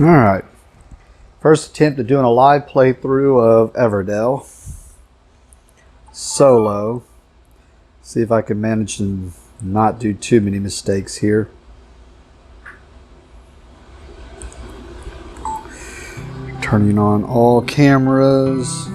Alright, first attempt at doing a live playthrough of Everdell solo. See if I can manage to not do too many mistakes here. Turning on all cameras.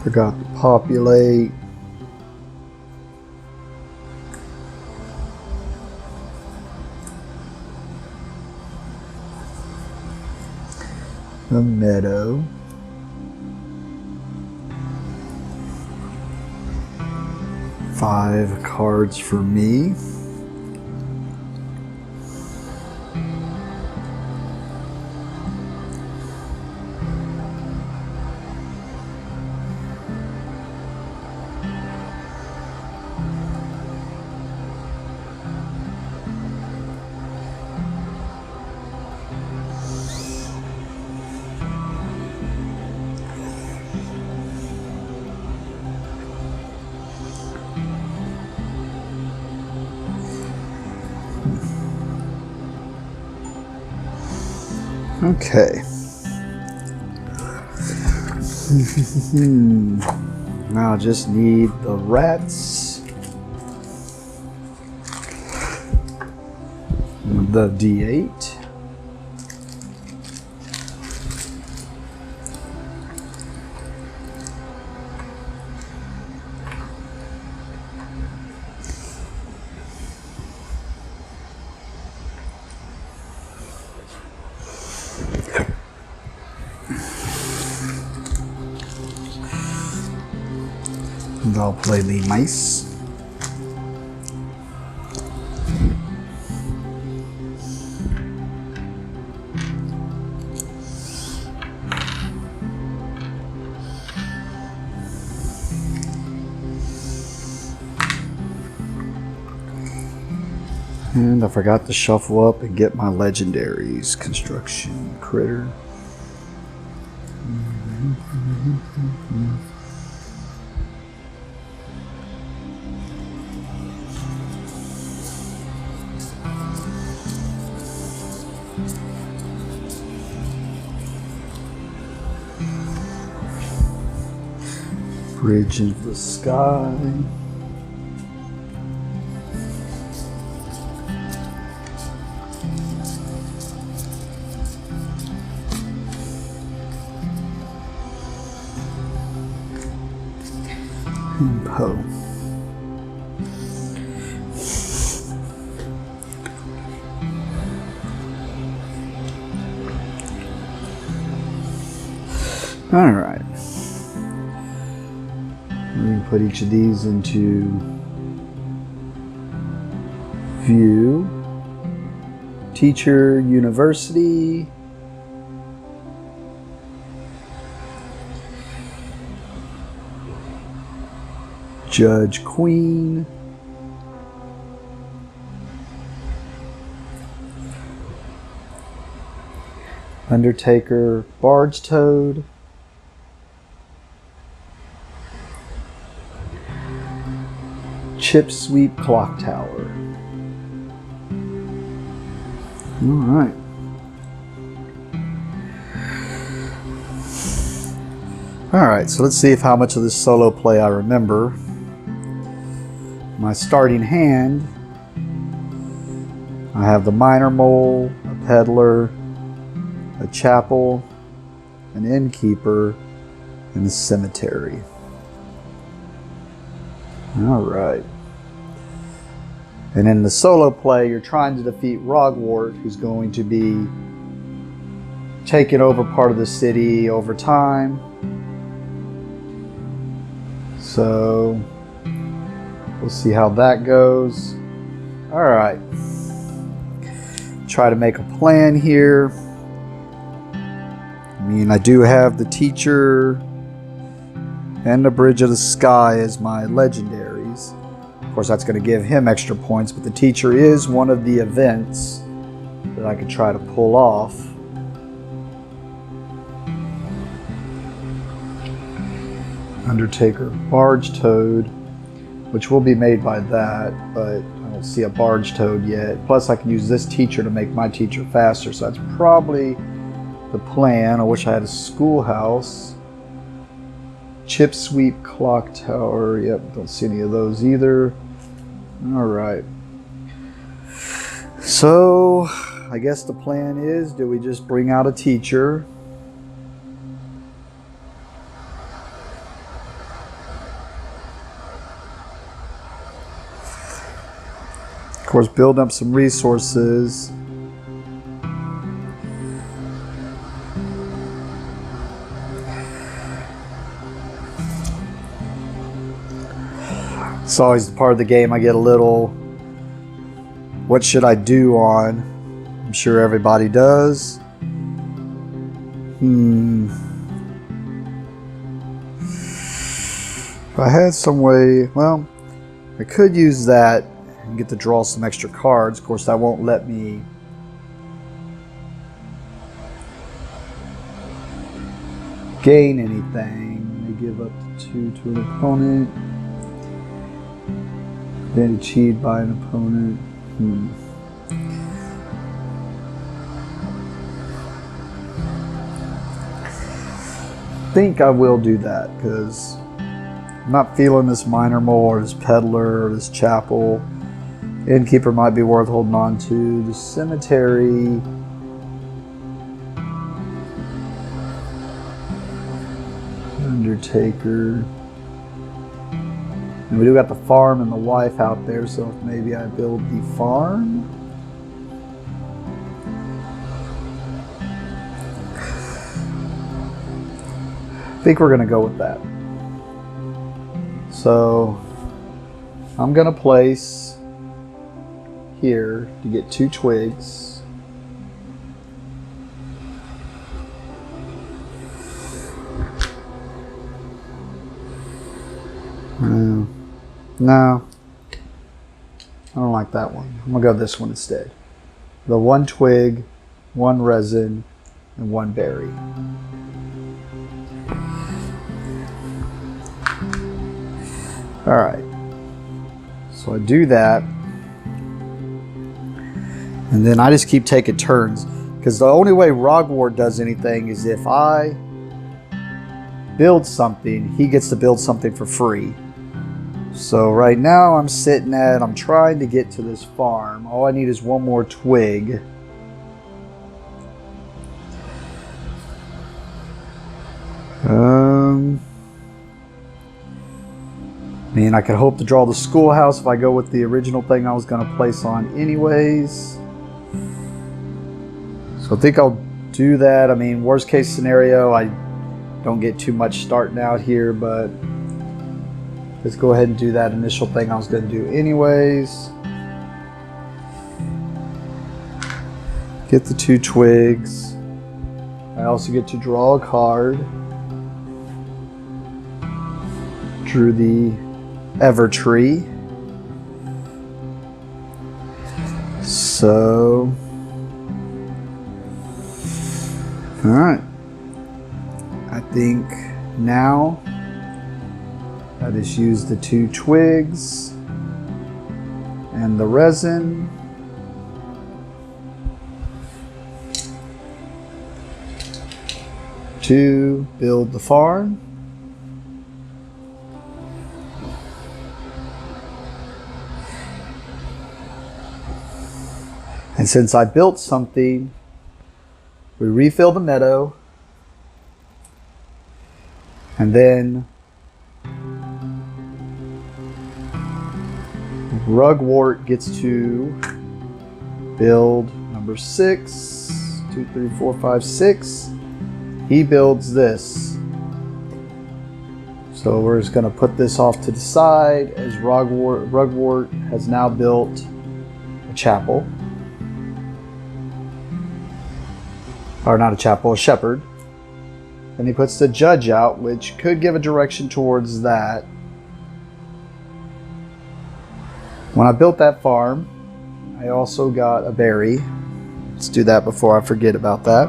Forgot to populate. The meadow. Five cards for me. Okay. Now I just need the rats, the D8, and I'll play the mice. And I forgot to shuffle up and get my legendaries. Construction critter. Bridge into the sky. And Poe. All right. We can put each of these into view. Teacher, university. Judge, queen. Undertaker, barge toad. Chip sweep, clock tower. All right. All right, so let's see if how much of this solo play I remember. My starting hand, I have the miner mole, a peddler, a chapel, an innkeeper, and a cemetery. All right. And in the solo play, you're trying to defeat Rogwart, who's going to be taking over part of the city over time. So we'll see how that goes. All right. Try to make a plan here. I mean, I do have the teacher and the Bridge of the Sky as my legendaries. Of course, that's going to give him extra points, but the teacher is one of the events that I could try to pull off. Undertaker, Barge Toad, which will be made by that, but I don't see a Barge Toad yet. Plus, I can use this teacher to make my teacher faster, so that's probably the plan. I wish I had a schoolhouse. Chip Sweep Clock Tower. Yep, don't see any of those either. All right. So, I guess the plan is, do we just bring out a teacher? Of course, build up some resources. It's always the part of the game I get a little, what should I do on? I'm sure everybody does. If I had some way, well, I could use that and get to draw some extra cards. Of course, that won't let me gain anything. They give up to 2 to an opponent. Then achieved by an opponent. I think I will do that because I'm not feeling this Miner Mole or this Peddler or this Chapel. Innkeeper might be worth holding on to. The Cemetery. Undertaker. And we do got the farm and the wife out there, so maybe I build the farm. I think we're gonna go with that. So I'm gonna place here to get 2 twigs. No, I don't like that one. I'm gonna go this one instead. The 1 twig, 1 resin, and 1 berry. All right, so I do that. And then I just keep taking turns, because the only way Rogwart does anything is if I build something, he gets to build something for free. So right now I'm trying to get to this farm. All I need is 1 more twig. I mean, I could hope to draw the schoolhouse if I go with the original thing I was going to place on anyways. So I think I'll do that. I mean, worst case scenario, I don't get too much starting out here, but let's go ahead and do that initial thing I was going to do anyways. Get the 2 twigs. I also get to draw a card. Drew the Evertree. So, all right. I think now I just use the 2 twigs and the resin. To build the farm. And since I built something, we refill the meadow. And then Rugwort gets to build number 6. 2, 3, 4, 5, 6. He builds this. So we're just going to put this off to the side as Rugwort has now built a chapel. Or not a chapel, a shepherd. Then he puts the judge out, which could give a direction towards that. When I built that farm, I also got a berry. Let's do that before I forget about that.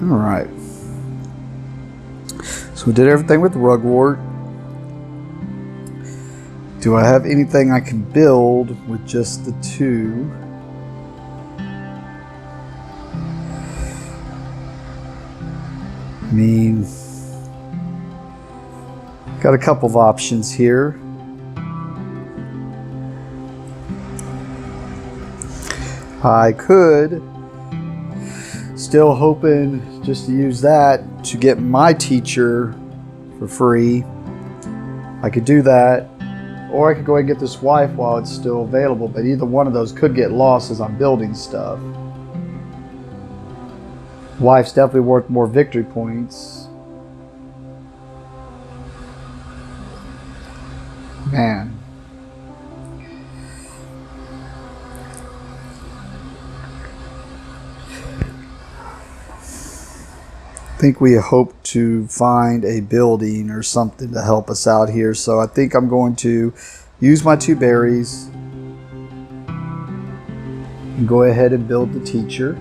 All right. So we did everything with rugwort. Do I have anything I can build with just the two? I mean, got a couple of options here. I could, still hoping just to use that to get my teacher for free. I could do that, or I could go ahead and get this wife while it's still available, but either one of those could get lost as I'm building stuff. Wife's definitely worth more victory points. Man. I think we hope to find a building or something to help us out here. So I think I'm going to use my two berries and go ahead and build the teacher.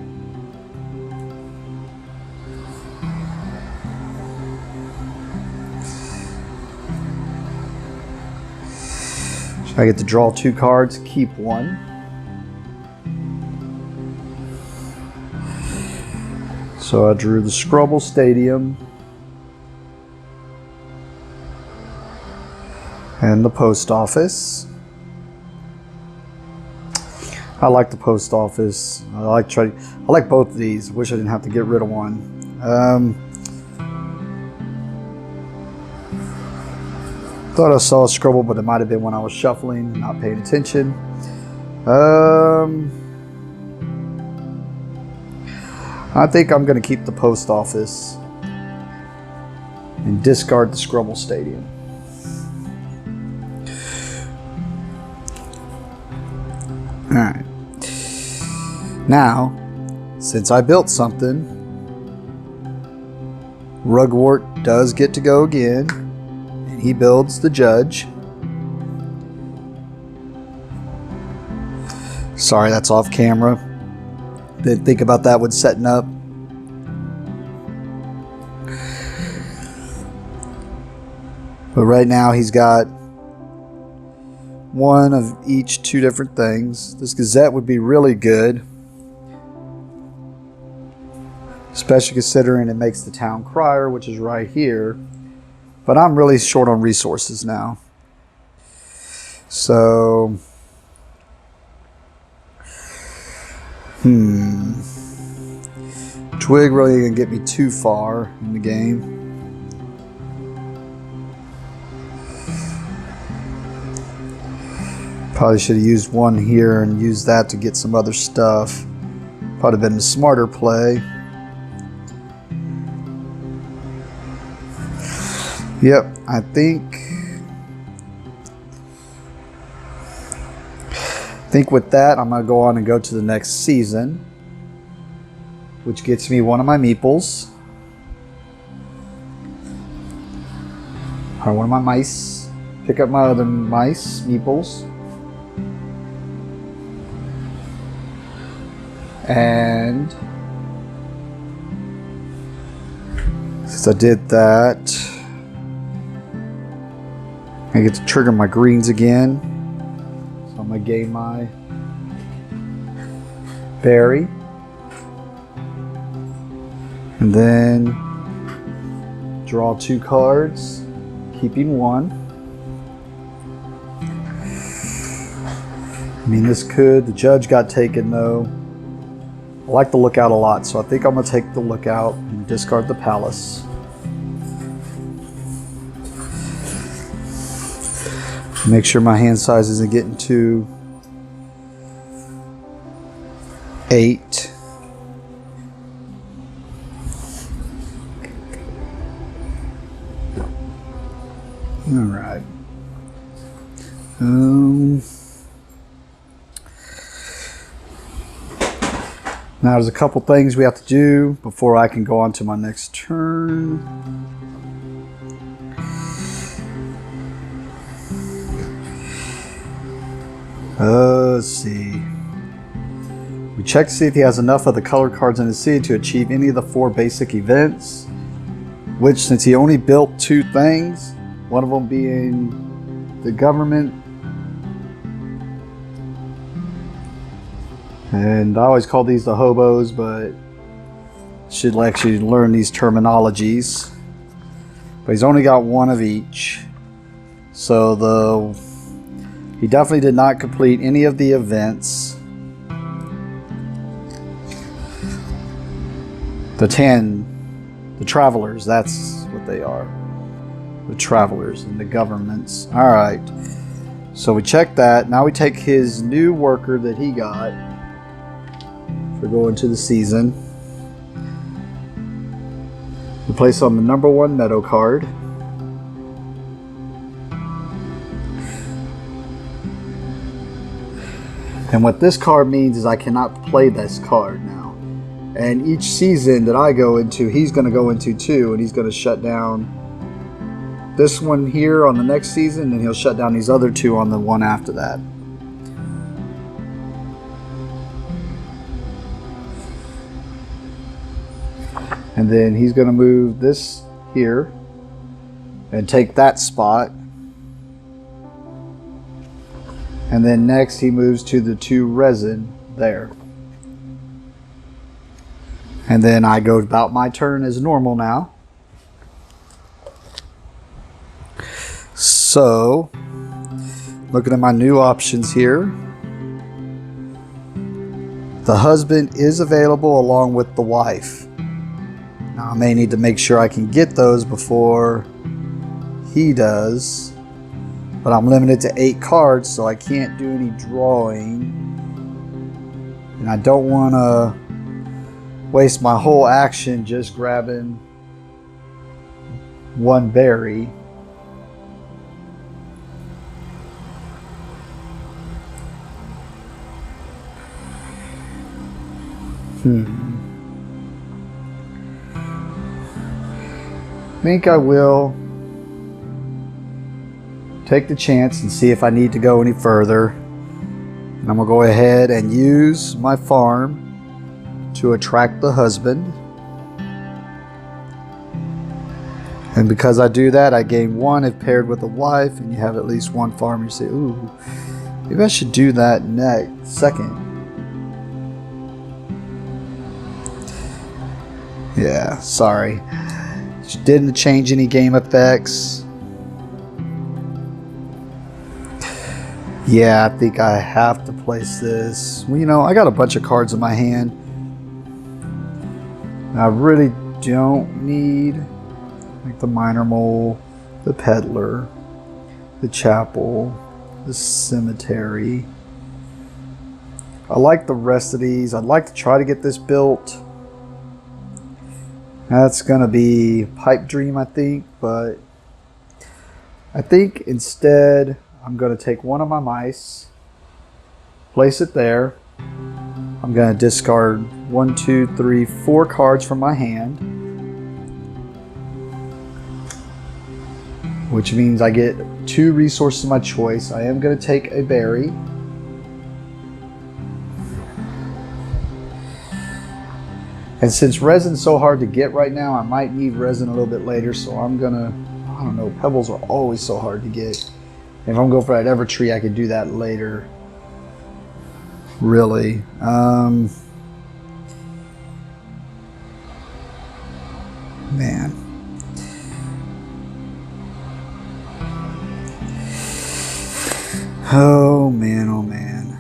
I get to draw two cards, keep one. So I drew the Scrubble Stadium and the post office. I like the post office. I like both of these. Wish I didn't have to get rid of one. Thought I saw a Scrubble, but it might have been when I was shuffling, not paying attention. I think I'm going to keep the post office and discard the Scrubble Stadium. All right. Now, since I built something, Rugwort does get to go again, and he builds the judge. Sorry, that's off camera. Didn't think about that when setting up. But right now he's got one of each, two different things. This Gazette would be really good, especially considering it makes the town crier, which is right here. But I'm really short on resources now. So Twig really didn't get me too far in the game. Probably should have used one here and used that to get some other stuff. Probably been a smarter play. Yep, I think with that, I'm going to go on and go to the next season, which gets me one of my meeples. Or one of my mice. Pick up my other mice, meeples. And since I did that, I get to trigger my greens again. So I'm going to gain my berry. And then draw two cards, keeping one. I mean, the judge got taken though. I like the lookout a lot, so I think I'm going to take the lookout and discard the palace. Make sure my hand size isn't getting too 8. All right. Now there's a couple things we have to do before I can go on to my next turn. Let's see. We check to see if he has enough of the color cards in his city to achieve any of the 4 basic events. Which, since he only built 2 things, one of them being the government. And I always call these the hobos, but should actually learn these terminologies. But he's only got 1 of each. So he definitely did not complete any of the events. The travelers, that's what they are. The travelers and the governments. Alright. So we check that. Now we take his new worker that he got for going to the season. We place on the number 1 meadow card. And what this card means is I cannot play this card now. And each season that I go into, he's going to go into too, and he's going to shut down this one here on the next season, and he'll shut down these other 2 on the one after that. And then he's going to move this here and take that spot. And then next he moves to the 2 resin there. And then I go about my turn as normal now. So, looking at my new options here. The husband is available along with the wife. Now I may need to make sure I can get those before he does. But I'm limited to 8 cards, so I can't do any drawing. And I don't want to waste my whole action just grabbing 1 berry. I think I will take the chance and see if I need to go any further. And I'm going to go ahead and use my farm to attract the husband. And because I do that, I gain 1 if paired with a wife, and you have at least 1 farm. You say, ooh, maybe I should do that second. Yeah, sorry. Didn't change any game effects. Yeah, I think I have to place this. Well, you know, I got a bunch of cards in my hand. I really don't need like the minor mole, the peddler, the chapel, the cemetery. I like the rest of these. I'd like to try to get this built. That's gonna be Pipe Dream, I think, but I think instead I'm gonna take 1 of my mice, place it there. I'm going to discard 1, 2, 3, 4 cards from my hand, which means I get 2 resources of my choice. I am going to take a berry. And since resin's so hard to get right now, I might need resin a little bit later, so I'm going to, I don't know, pebbles are always so hard to get. If I'm going for that Evertree, I could do that later. Really. Man. Oh man, oh man.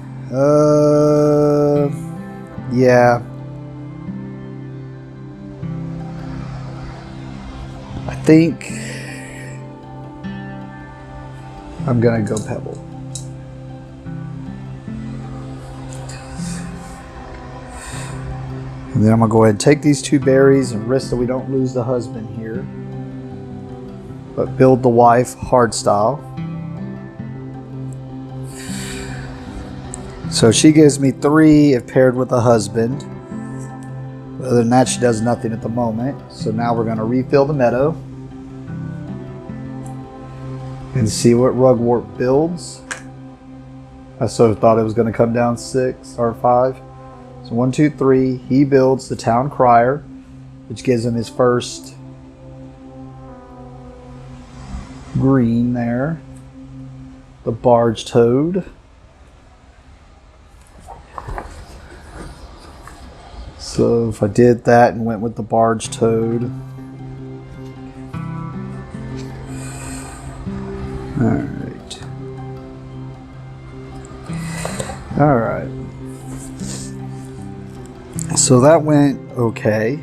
Yeah. I think I'm gonna go Pebble. And then I'm gonna go ahead and take these 2 berries and risk that we don't lose the husband here, but build the wife hard style. So she gives me 3 if paired with a husband. Other than that, she does nothing at the moment. So now we're going to refill the meadow and see what Rugwort builds. I so thought it was going to come down 6 or 5. So 1, 2, 3. He builds the town crier, which gives him his first green there. The barge toad. So if I did that and went with the barge toad. Alright. Alright. So that went okay.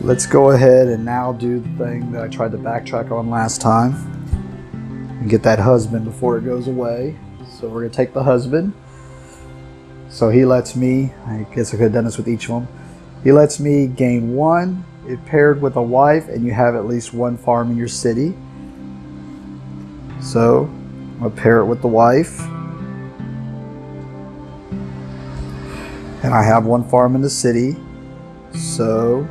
Let's go ahead and now do the thing that I tried to backtrack on last time and get that husband before it goes away. So we're going to take the husband. So he lets me, I guess I could have done this with each of them. He lets me gain 1 if paired with a wife and you have at least 1 farm in your city. So I'm going to pair it with the wife. And I have 1 farm in the city. So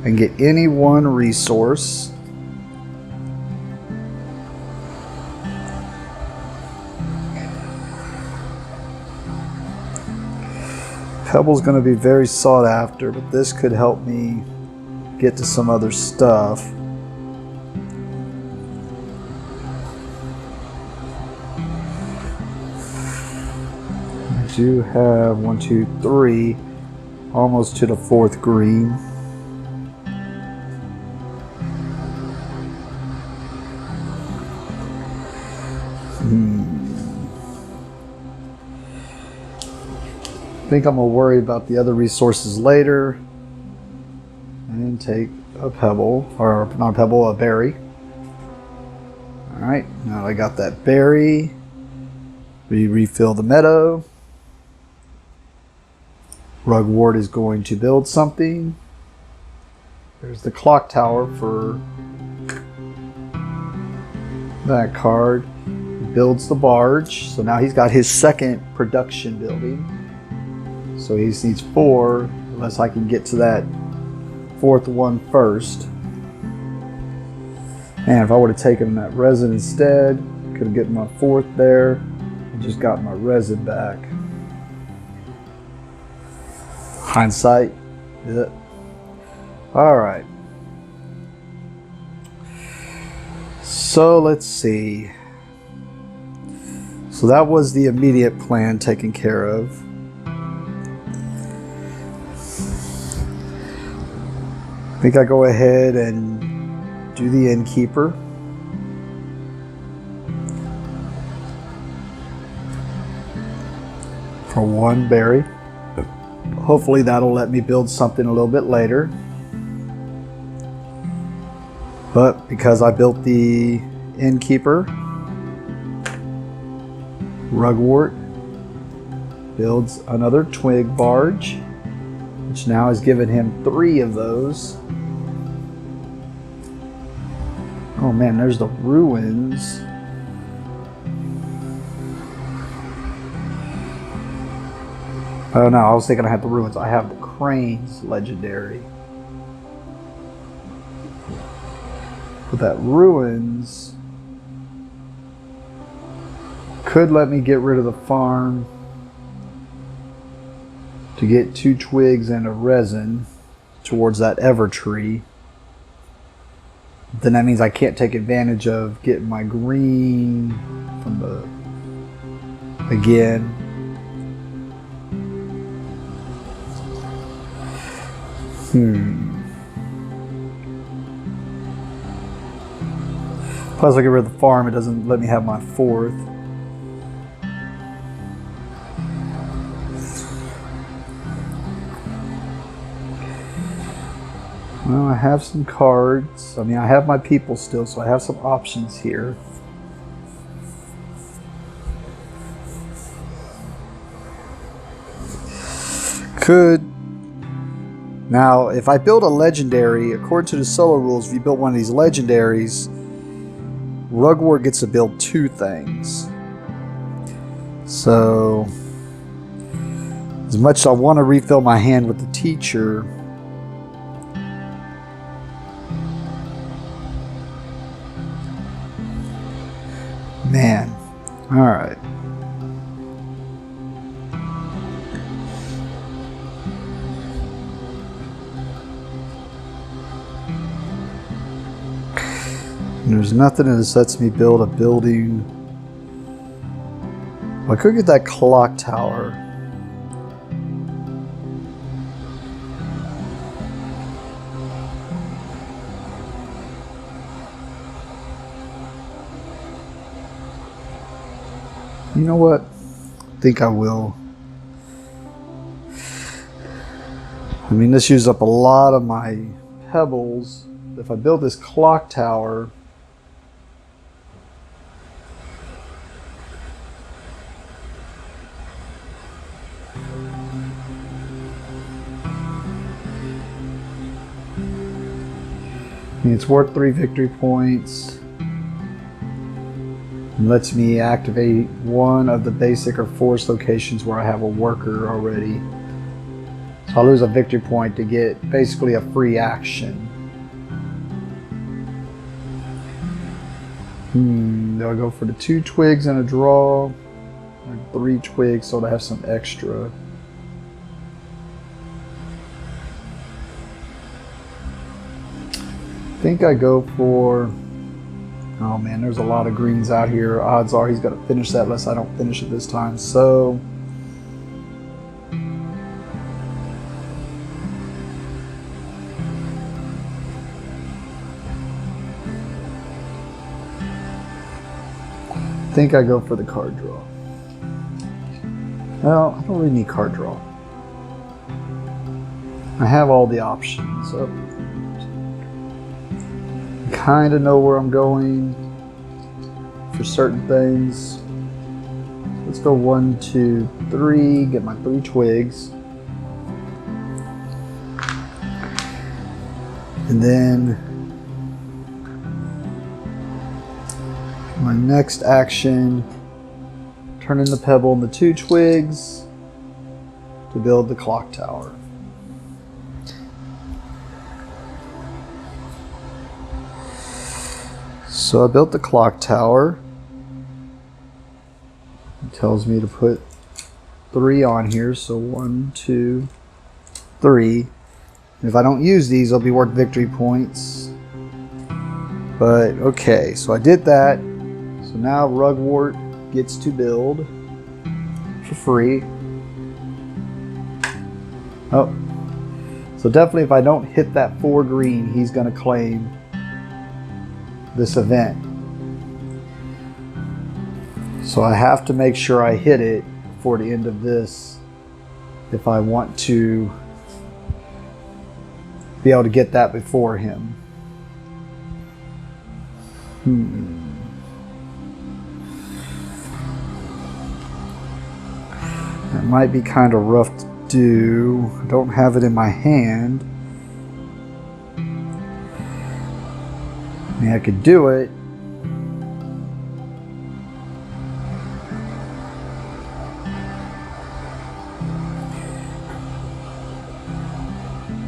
I can get any 1 resource. Pebble's going to be very sought after, but this could help me get to some other stuff. I do have 1, 2, 3, almost to the 4th green. I think I'm gonna worry about the other resources later and take a pebble, or not a pebble, a berry. All right, now I got that berry. We refill the meadow. Rugwort is going to build something. There's the clock tower for that card. He builds the barge, so now he's got his 2nd production building. So he needs 4, unless I can get to that 4th one first. And if I would have taken that resin instead, could have gotten my 4th there and just got my resin back. Hindsight. Yeah. All right. So let's see. So that was the immediate plan taken care of. I think I go ahead and do the innkeeper. For 1 berry. Hopefully that'll let me build something a little bit later. But because I built the innkeeper, Rugwort builds another twig barge, which now has given him 3 of those. Oh man, there's the ruins. Oh no, I was thinking I had the ruins. I have the cranes legendary. But that ruins could let me get rid of the farm to get 2 twigs and a resin towards that ever tree. Then that means I can't take advantage of getting my green from the again. Plus I get rid of the farm, it doesn't let me have my 4th. Well, I have some cards. I mean, I have my people still, so I have some options here. Could. Now, if I build a legendary, according to the solo rules, if you build one of these legendaries, Rugwort gets to build 2 things. So, as much as I want to refill my hand with the teacher, Man. All right. There's nothing that lets me build a building. I could get that clock tower. You know what? I think I will. I mean, this used up a lot of my pebbles. If I build this clock tower, I mean, it's worth 3 victory points. It lets me activate one of the basic or force locations where I have a worker already. So I'll lose a victory point to get basically a free action. Do I go for the 2 twigs and a draw? Or 3 twigs so to have some extra? I think I go for... Oh man, there's a lot of greens out here. Odds are he's going to finish that unless I don't finish it this time. So... I think I go for the card draw. Well, I don't really need card draw. I have all the options. So I kind of know where I'm going for certain things. Let's go 1, 2, 3. Get my 3 twigs. And then my next action, turn in the pebble and the 2 twigs to build the clock tower. So I built the clock tower. It tells me to put 3 on here, so 1, 2, 3. And if I don't use these, they'll be worth victory points. But okay, so I did that. So now Rugwort gets to build for free. Oh, so definitely if I don't hit that 4 green, he's going to claim this event. So I have to make sure I hit it before the end of this if I want to be able to get that before him. That might be kind of rough to do. I don't have it in my hand. I mean, I could do it.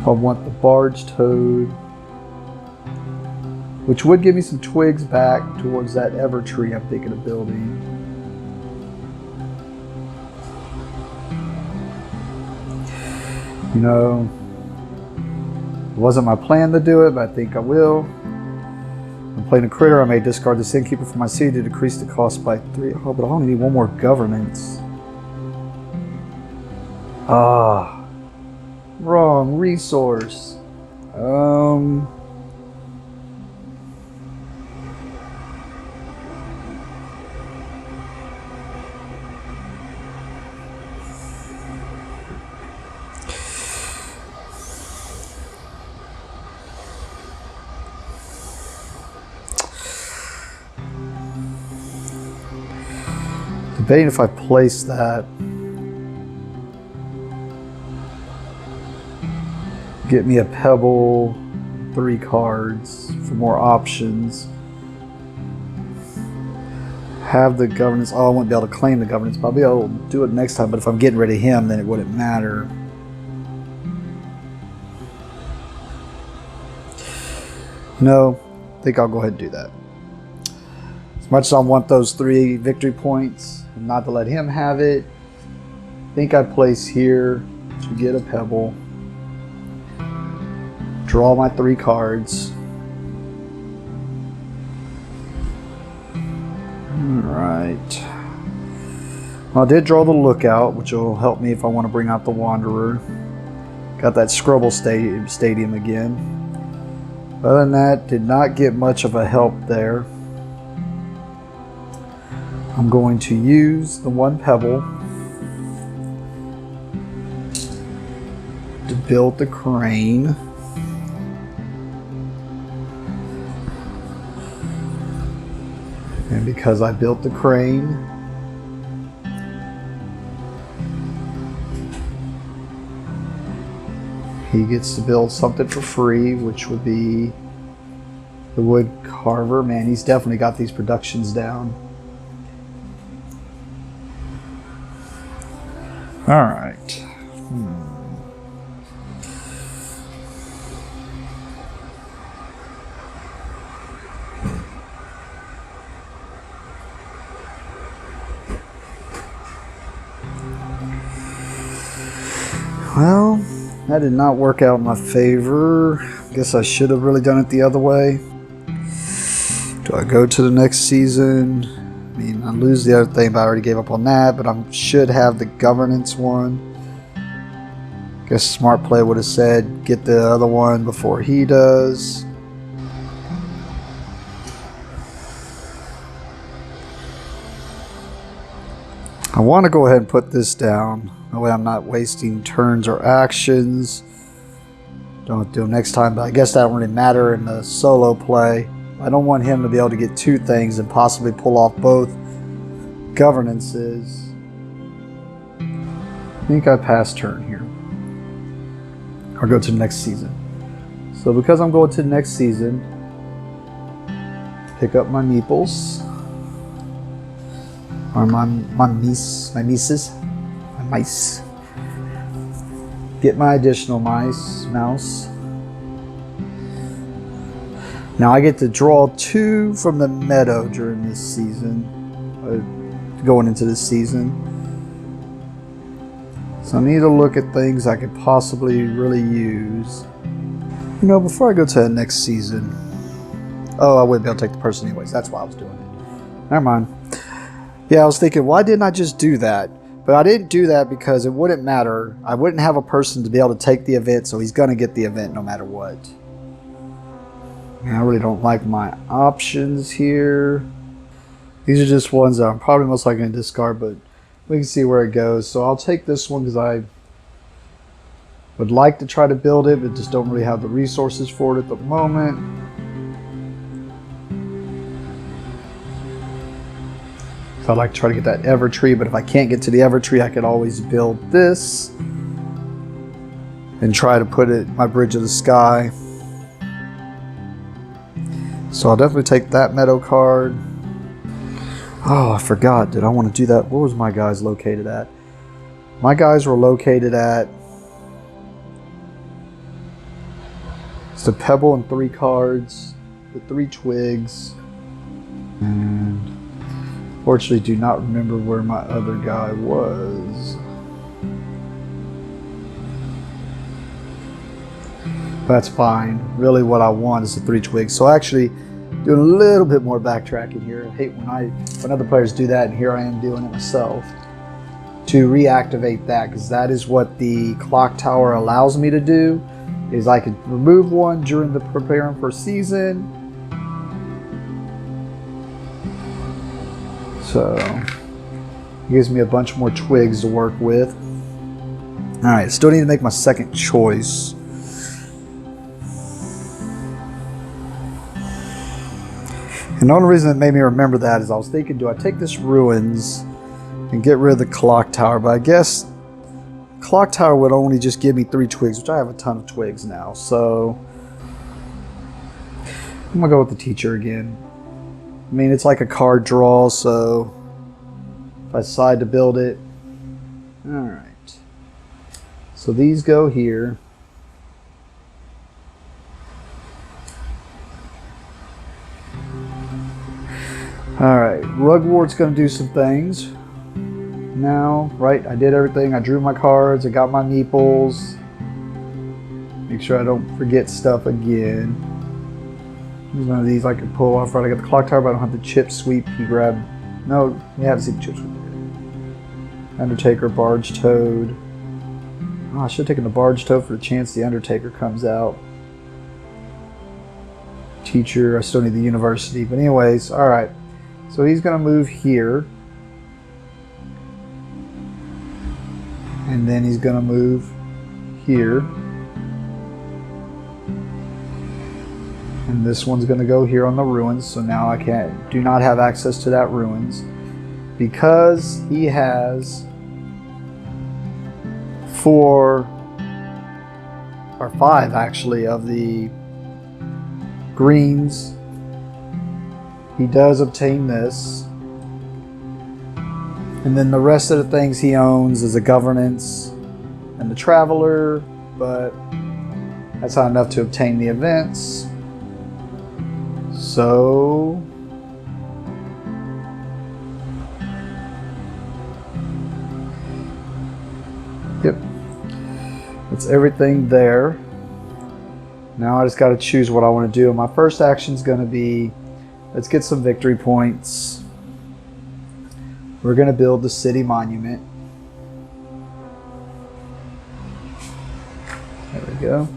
I want the barge toad, which would give me some twigs back towards that ever tree I'm thinking of building. You know, it wasn't my plan to do it, but I think I will. I'm playing a critter. I may discard the Innkeeper from my city to decrease the cost by 3. Oh, but I only need 1 more governance. Wrong resource. Debating if I place that. Get me a pebble, 3 cards for more options. Have the governance. Oh, I won't be able to claim the governance, but I'll be able to do it next time. But if I'm getting rid of him, then it wouldn't matter. No, I think I'll go ahead and do that. As much as I want those 3 victory points, and not to let him have it, I think I place here to get a pebble. Draw my 3 cards. Alright. Well, I did draw the Lookout, which will help me if I want to bring out the Wanderer. Got that Scrubble Stadium again. Other than that, did not get much of a help there. I'm going to use the 1 pebble to build the crane. And because I built the crane, he gets to build something for free, which would be the wood carver. Man, he's definitely got these productions down. All right. Well, that did not work out in my favor. Guess I should have really done it the other way. Do I go to the next season? I mean, I lose the other thing, but I already gave up on that. But I should have the governance one. Guess smart play would have said get the other one before he does. I want to go ahead and put this down. That way I'm not wasting turns or actions. Don't do them next time, but I guess that don't really matter in the solo play. I don't want him to be able to get 2 things and possibly pull off both governances. I think I pass turn here. Or go to the next season. So because I'm going to the next season, pick up my meeples. Or my mice. Get my additional mouse. Now I get to draw 2 from the meadow during this season, going into this season. So I need to look at things I could possibly really use. You know, before I go to the next season. Oh, I wouldn't be able to take the person anyways. That's why I was doing it. Never mind. Yeah, I was thinking, why didn't I just do that? But I didn't do that because it wouldn't matter. I wouldn't have a person to be able to take the event, so he's going to get the event no matter what. I really don't like my options here. These are just ones that I'm probably most likely going to discard, but we can see where it goes. So I'll take this one because I would like to try to build it, but just don't really have the resources for it at the moment. So I'd like to try to get that Evertree, but if I can't get to the Evertree, I could always build this and try to put it my bridge of the sky. So I'll definitely take that meadow card. Oh, I forgot. Did I want to do that? Where was my guys located at? My guys were located at... It's the pebble and 3 cards, the 3 twigs, and fortunately do not remember where my other guy was. That's fine. Really what I want is the 3 twigs. So actually doing a little bit more backtracking here. I hate when other players do that, and here I am doing it myself. To reactivate that, because that is what the clock tower allows me to do, is I could remove one during the preparing for season. So it gives me a bunch more twigs to work with. Alright, still need to make my second choice. And the only reason that made me remember that is I was thinking, do I take this ruins and get rid of the clock tower? But I guess clock tower would only just give me 3 twigs, which I have a ton of twigs now. So I'm gonna go with the teacher again. I mean, it's like a card draw, so if I decide to build it. Alright. So these go here. Alright, Rugward's going to do some things. Now, right, I did everything. I drew my cards, I got my meeples. Make sure I don't forget stuff again. There's one of these I can pull off. Right, I got the clock tower, but I don't have the chip sweep. He grabbed. No, you have to see the chip sweep. Undertaker, Barge Toad. Oh, I should have taken the Barge Toad for the chance the Undertaker comes out. Teacher, I still need the university. But anyways, alright. So he's going to move here. And then he's going to move here. And this one's going to go here on the ruins. So now I do not have access to that ruins. Because he has 4 or 5 actually of the greens, he does obtain this. And then the rest of the things he owns is a governance and the traveler, but that's not enough to obtain the events. So yep, that's everything there. Now I just got to choose what I want to do. My first action is going to be, let's get some victory points. We're going to build the city monument. There we go.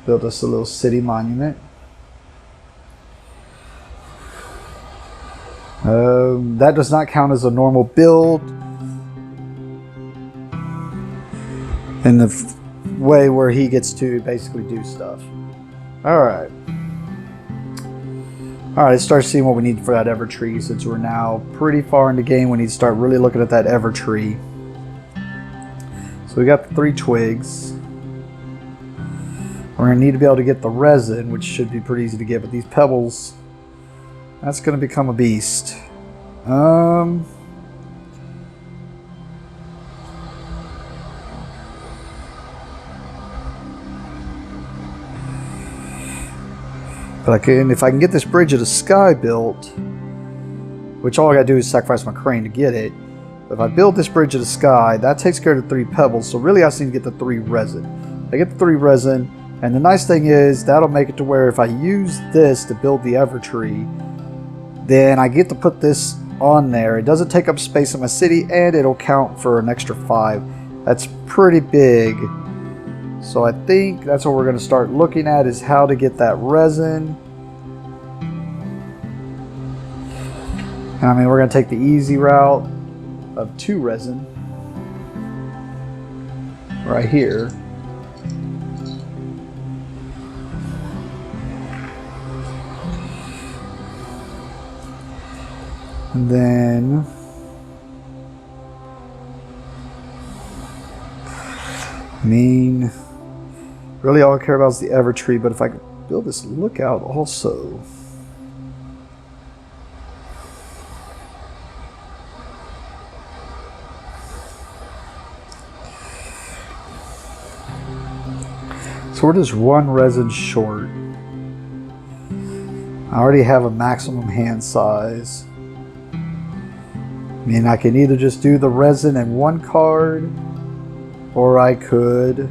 Build us a little city monument. That does not count as a normal build in the way where he gets to basically do stuff. Alright. Alright, let's start seeing what we need for that ever tree. Since we're now pretty far in the game, we need to start really looking at that ever tree. So we got the 3 twigs. We're going to need to be able to get the resin, which should be pretty easy to get, but these pebbles, that's going to become a beast. But if I can get this bridge of the sky built, which all I gotta do is sacrifice my crane to get it. But if I build this bridge of the sky, that takes care of the 3 pebbles. So really I just need to get the 3 resin. I get the 3 resin, and the nice thing is that'll make it to where if I use this to build the Evertree, then I get to put this on there. It doesn't take up space in my city, and it'll count for an extra 5. That's pretty big. So I think that's what we're going to start looking at, is how to get that resin. And I mean, we're going to take the easy route of 2 resin right here. And then really all I care about is the Evertree, but if I could build this lookout also. So we're just 1 resin short. I already have a maximum hand size. I mean, I can either just do the resin and 1 card, or I could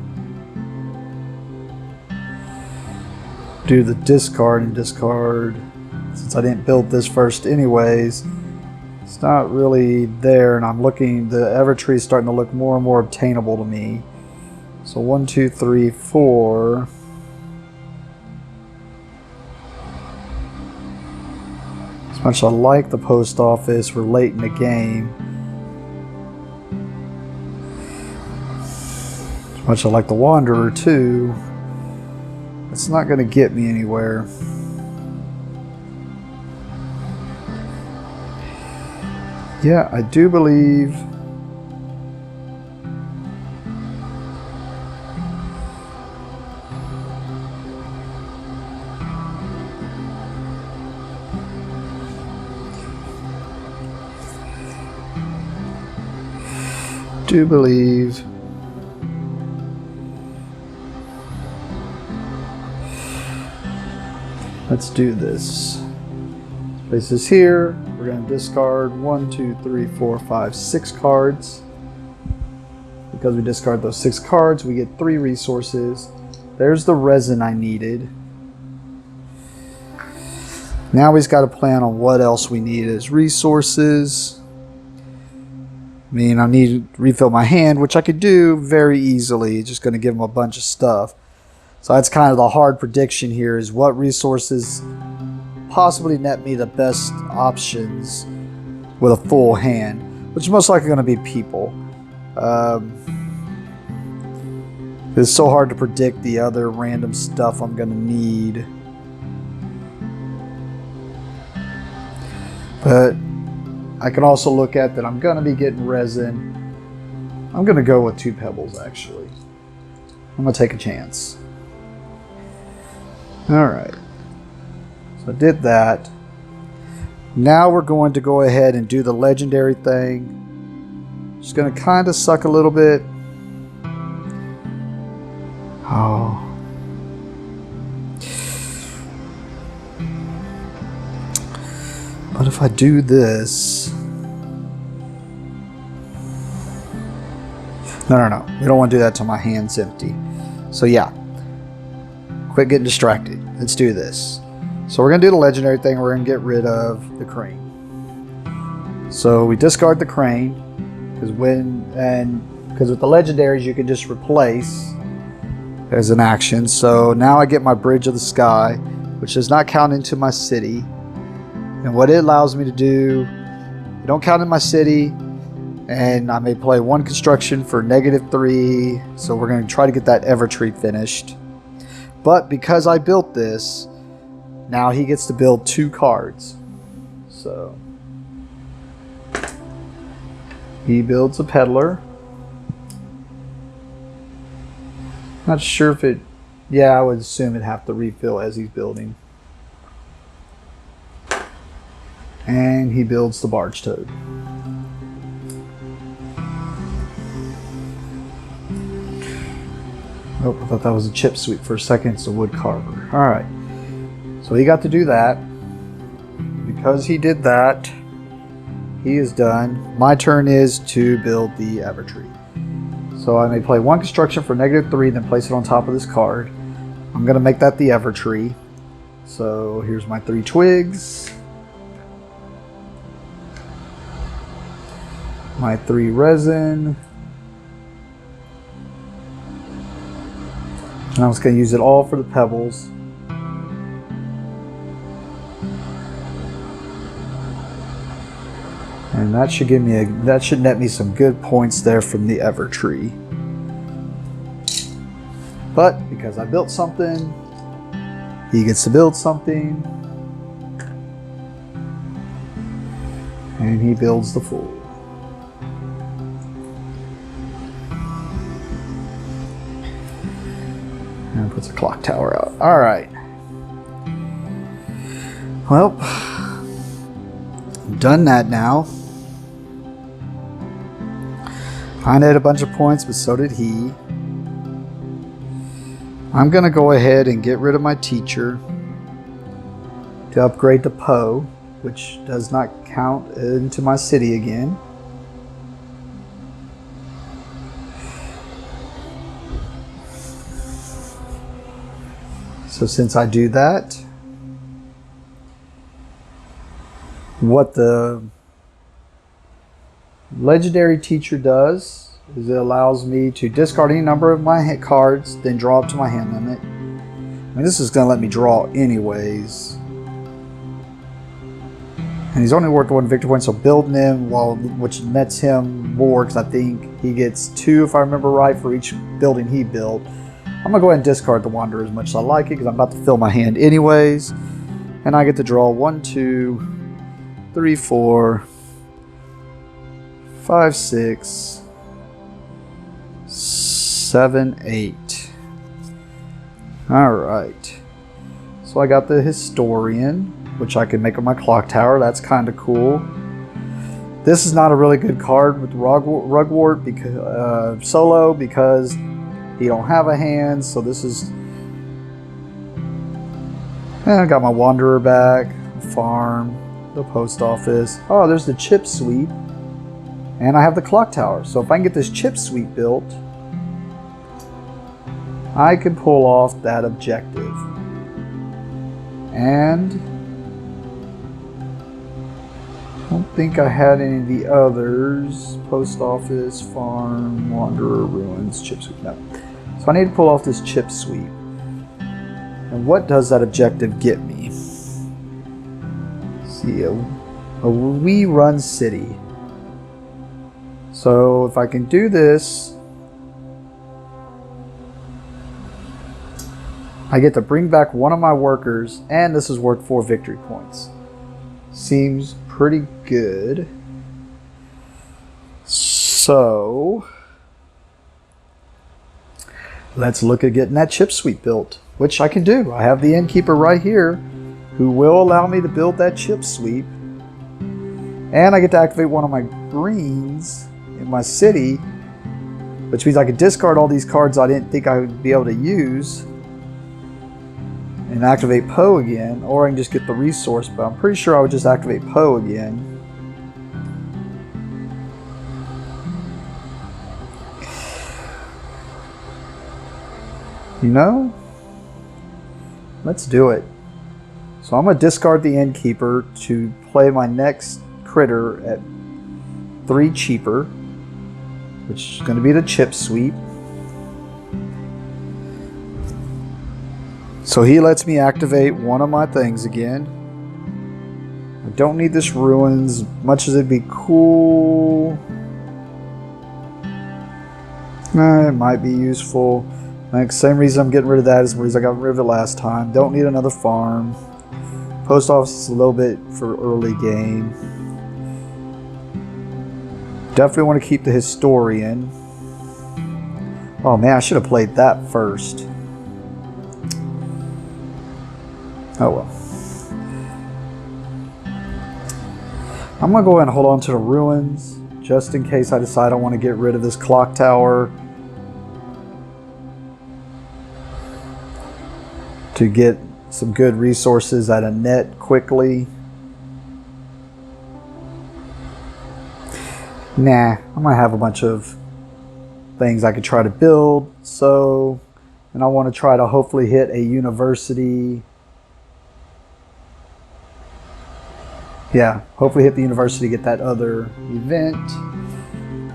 do the discard and discard. Since I didn't build this first anyways, it's not really there, and I'm looking, the Evertree is starting to look more and more obtainable to me. So 1, 2, 3, 4. As much as I like the post office, we're late in the game. As much as I like the Wanderer too, it's not going to get me anywhere. Yeah, I do believe let's do this. Place this here. We're we're going to discard 1, 2, 3, 4, 5, 6 cards. Because we discard those 6 cards, we get 3 resources. There's the resin I needed. Now we've got to plan on what else we need as resources. I mean, I need to refill my hand, which I could do very easily. Just going to give him a bunch of stuff. So that's kind of the hard prediction here, is what resources possibly net me the best options with a full hand, which is most likely going to be people. It's so hard to predict the other random stuff I'm going to need. But I can also look at that I'm going to be getting resin. I'm going to go with 2 pebbles, actually. I'm going to take a chance. Alright. So I did that. Now we're going to go ahead and do the legendary thing. Just going to kind of suck a little bit. Oh. But if I do this... No. We don't want to do that till my hand's empty. So yeah. Quit getting distracted. Let's do this. So we're going to do the legendary thing. We're going to get rid of the crane. So we discard the crane. Because with the legendaries you can just replace as an action. So now I get my Bridge of the Sky, which does not count into my city. And what it allows me to do, it don't count in my city, and I may play 1 construction for -3. So we're going to try to get that Evertree finished. But because I built this, now he gets to build 2 cards. So he builds a Peddler. Not sure if it... Yeah, I would assume it'd have to refill as he's building. And he builds the Barge Toad. Oh, I thought that was a chip sweep for a second. It's a wood carver. Alright. So he got to do that. Because he did that, he is done. My turn is to build the Evertree. So I may play 1 construction for -3, then place it on top of this card. I'm going to make that the Evertree. So here's my 3 twigs. My 3 resin. And I'm just going to use it all for the pebbles. And that should give me that should net me some good points there from the Evertree. But because I built something, he gets to build something. And he builds the Fool. And puts a clock tower out. Alright. Well, I've done that now. I had a bunch of points, but so did he. I'm going to go ahead and get rid of my teacher to upgrade to Poe, which does not count into my city again. So since I do that, what the legendary teacher does is it allows me to discard any number of my cards, then draw up to my hand limit. I mean, this is going to let me draw anyways. And he's only worth 1 victory point, so building him, which nets him more, because I think he gets 2, if I remember right, for each building he built. I'm going to go ahead and discard the Wanderer as much as I like it, because I'm about to fill my hand anyways. And I get to draw 1, 2, 3, 4, 5, 6, 7, 8. Alright. So I got the Historian, which I can make on my clock tower. That's kind of cool. This is not a really good card with Rugwort because, solo, because he don't have a hand. So this is... I got my Wanderer back. Farm. the post office. Oh, there's the chip sweep. And I have the clock tower. So if I can get this chip sweep built, I can pull off that objective. And I don't think I had any of the others. Post office, farm, wanderer, ruins, chip sweep. No. So I need to pull off this chip sweep. And what does that objective get me? Let's see, a we run city. So if I can do this, I get to bring back one of my workers, and this is worth 4 victory points. Seems pretty good. So let's look at getting that chip sweep built, which I can do. I have the innkeeper right here who will allow me to build that chip sweep. And I get to activate one of my greens in my city, which means I could discard all these cards I didn't think I would be able to use and activate Poe again, or I can just get the resource, but I'm pretty sure I would just activate Poe again. You know, let's do it. So I'm going to discard the innkeeper to play my next critter at 3 cheaper, which is going to be the chip sweep. So he lets me activate one of my things again. I don't need this ruins, much as it'd be cool. It might be useful. Like, same reason I'm getting rid of that is the reason I got rid of it last time. Don't need another farm. Post office is a little bit for early game. Definitely want to keep the historian. Oh man, I should have played that first. Oh well. I'm going to go ahead and hold on to the ruins just in case I decide I want to get rid of this clock tower to get some good resources at a net quickly. Nah, I might have a bunch of things I could try to build. So, and I want to try to hopefully hit a university. Yeah, hopefully hit the university, get that other event.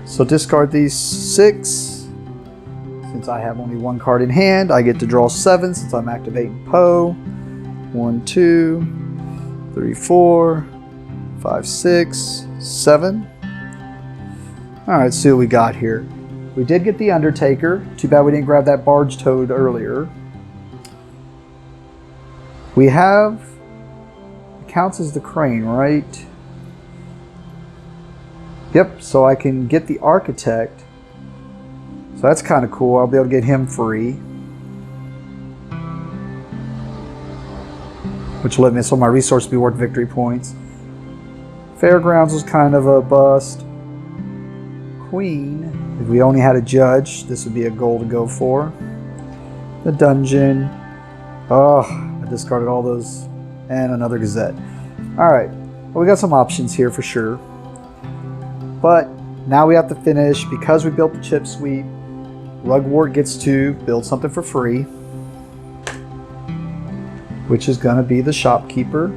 So discard these 6. Since I have only 1 card in hand, I get to draw 7 since I'm activating Poe. 1, 2, 3, 4, 5, 6, 7. Alright, let's see what we got here. We did get the Undertaker. Too bad we didn't grab that Barge Toad earlier. We have... It counts as the Crane, right? Yep, so I can get the Architect. So that's kind of cool. I'll be able to get him free. Which will let me, so my resource be worth victory points. Fairgrounds was kind of a bust. Queen, if we only had a judge, this would be a goal to go for. The dungeon. Oh, I discarded all those. And another Gazette. Alright, well, we got some options here for sure. But now we have to finish, because we built the chip sweep, Rugwort gets to build something for free, which is going to be the shopkeeper.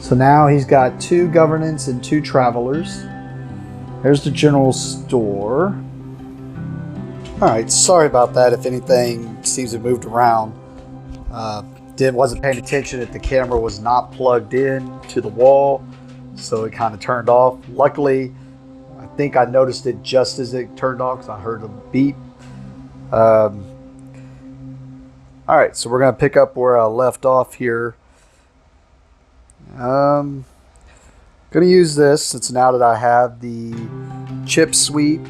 So now he's got 2 governance and 2 travelers. There's the general store. Alright, sorry about that if anything seems to have moved around. Wasn't paying attention that the camera was not plugged in to the wall, so it kind of turned off. Luckily, I think I noticed it just as it turned off because I heard a beep. Alright, so we're going to pick up where I left off here. Going to use this since now that I have the chip sweep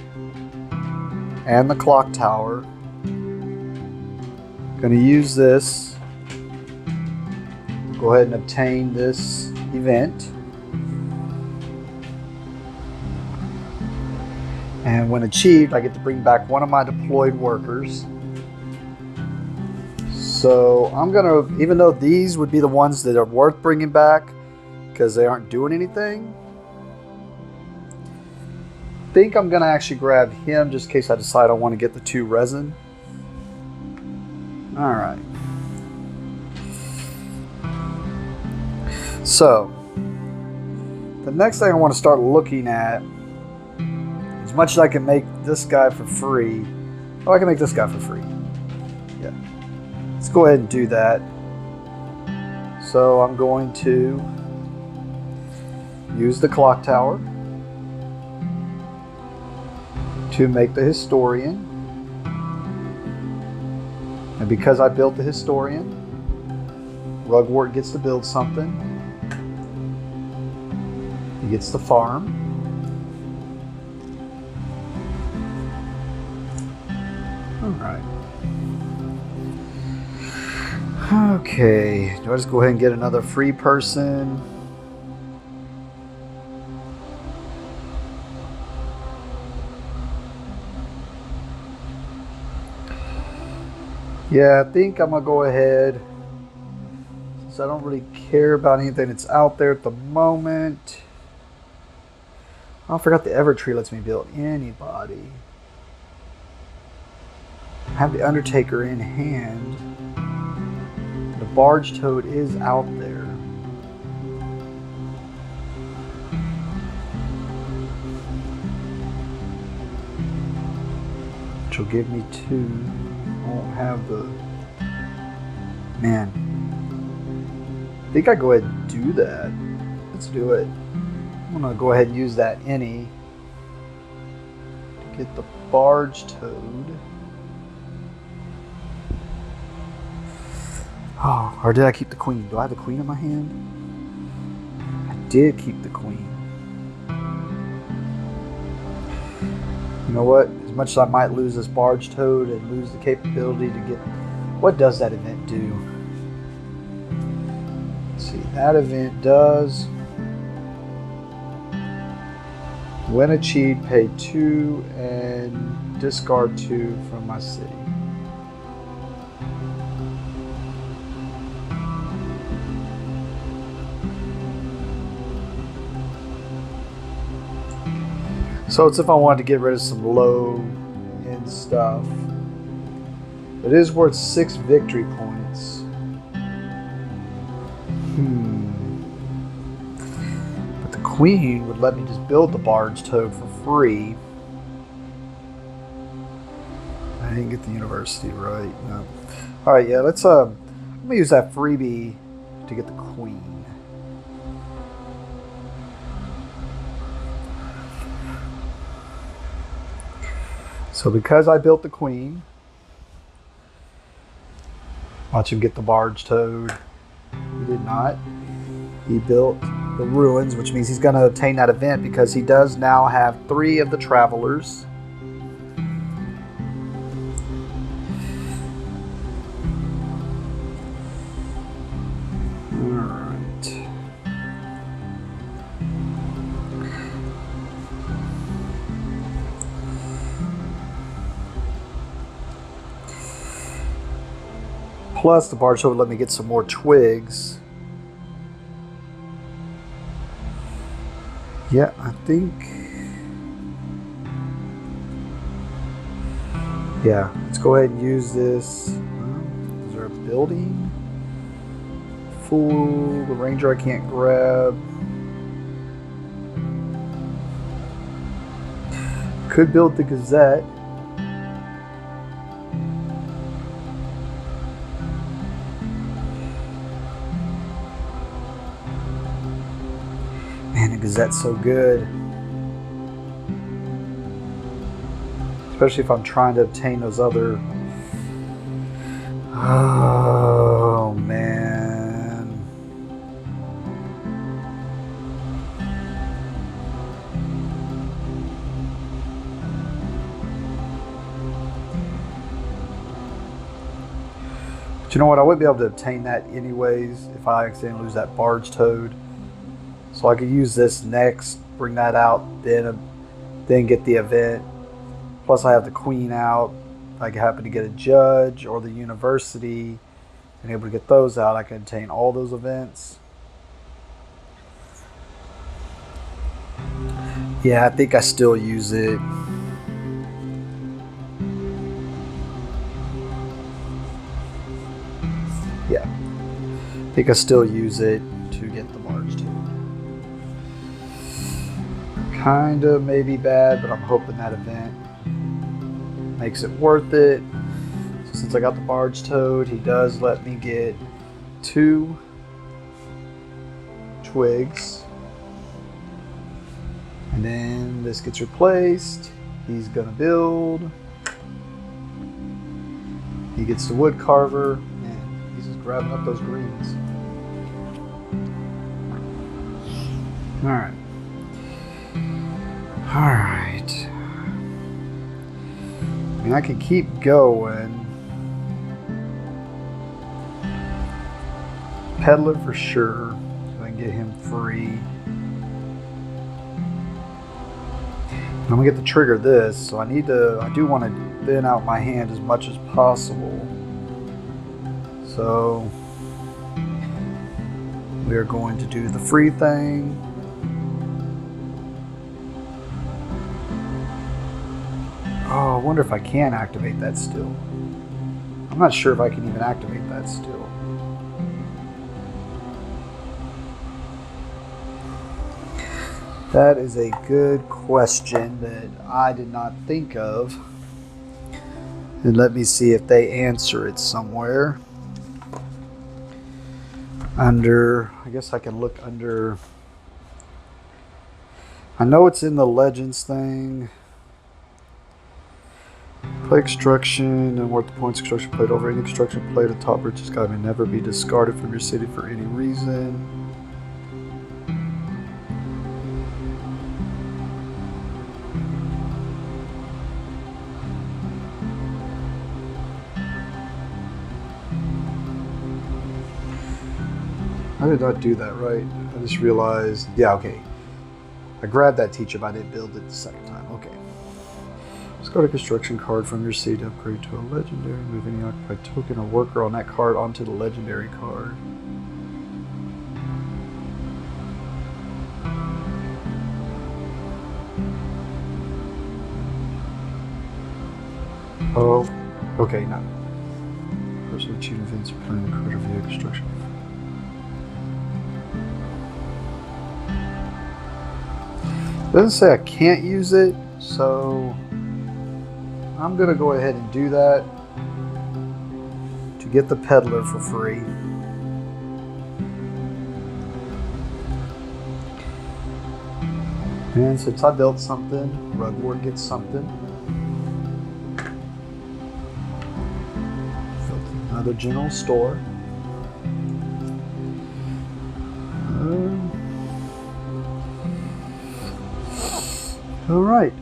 and the clock tower. Going to use this. Go ahead and obtain this event. And when achieved, I get to bring back one of my deployed workers. So I'm gonna, even though these would be the ones that are worth bringing back because they aren't doing anything, I think I'm gonna actually grab him just in case I decide I want to get the 2 resin. All right. So the next thing I want to start looking at, as much as I can make this guy for free. Oh, I can make this guy for free. Yeah. Let's go ahead and do that. So I'm going to use the clock tower to make the historian. And because I built the historian, Rugwort gets to build something. He gets the farm. All right. Okay, do I just go ahead and get another free person? Yeah, I think I'm gonna go ahead, since I don't really care about anything that's out there at the moment. Oh, I forgot the Evertree lets me build anybody. I have the Undertaker in hand. The Barge Toad is out there. Which will give me 2. I won't have the... Man. I think I go ahead and do that. Let's do it. I'm going to go ahead and use that any to get the Barge Toad. Oh, or did I keep the Queen? Do I have the Queen in my hand? I did keep the Queen. You know what? As much as I might lose this Barge Toad and lose the capability to get... What does that event do? Let's see. That event does... When achieved, pay 2 and discard 2 from my city. So it's if I wanted to get rid of some low end stuff. It is worth 6 victory points. But the Queen would let me just build the Barge Toad for free. I didn't get the university right. No. Alright, yeah, let's I'm gonna use that freebie to get the Queen. So because I built the Queen, watch him get the Barge Toad. He did not. He built the Ruins, which means he's going to obtain that event because he does now have 3 of the Travelers. Plus, the Barge Toad would let me get some more twigs. Yeah, I think... Yeah, let's go ahead and use this. Is there a building? Fool, the Ranger I can't grab. Could build the Gazette. Man, the Gazette's so good. Especially if I'm trying to obtain those other... Oh, man. But you know what? I wouldn't be able to obtain that anyways if I accidentally lose that Barge Toad. So I could use this next, bring that out, then get the event. Plus I have the Queen out. If I happen to get a judge or the university, and able to get those out, I can attain all those events. Yeah, I think I still use it. Yeah, I think I still use it to get the barge too. Kinda maybe bad, but I'm hoping that event makes it worth it. So since I got the barge towed, he does let me get 2 twigs. And then this gets replaced. He's gonna build. He gets the wood carver, and he's just grabbing up those greens. Alright. Alright. I mean, I can keep going. Peddler for sure, so I can get him free. I'm gonna get to trigger this, so I do want to thin out my hand as much as possible. So we are going to do the free thing. Oh, I wonder if I can activate that still. I'm not sure if I can even activate that still. That is a good question that I did not think of. And let me see if they answer it somewhere. Under, I guess I can look under, I know it's in the Legends thing. Play construction and worth the points construction played over any construction played at top bridge sky may never be discarded from your city for any reason. I did not do that right. I just realized, yeah, okay. I grabbed that teacher, but I didn't build it the second time. Okay. Let's go to construction card from your city to upgrade to a legendary. Move any occupied token or worker on that card onto the legendary card. Oh, okay, no. Person achieving events planning the card via construction. It doesn't say I can't use it, so I'm gonna go ahead and do that to get the peddler for free. And since I built something, Rugward gets something. Built another general store. All right.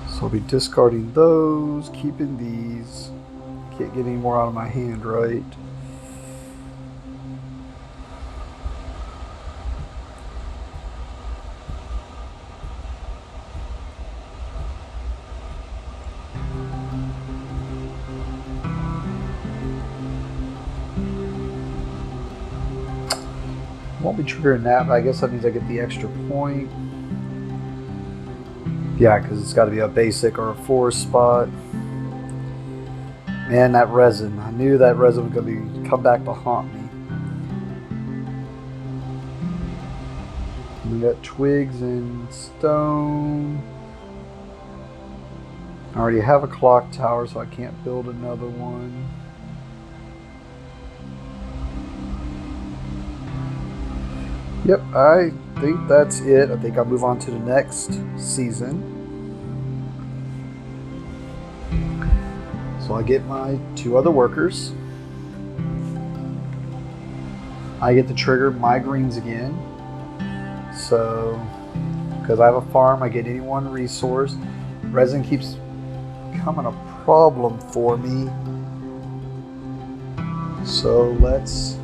So I'll be discarding those, keeping these. Can't get any more out of my hand, right? Won't be triggering that, but I guess that means I get the extra point. Yeah, because it's got to be a basic or a forest spot. Man, that resin. I knew that resin was going to come back to haunt me. We got twigs and stone. I already have a clock tower, so I can't build another one. Yep, I think that's it. I think I'll move on to the next season. So I get my 2 other workers. I get to trigger my greens again. So, because I have a farm, I get any one resource. Resin keeps becoming a problem for me. So let's...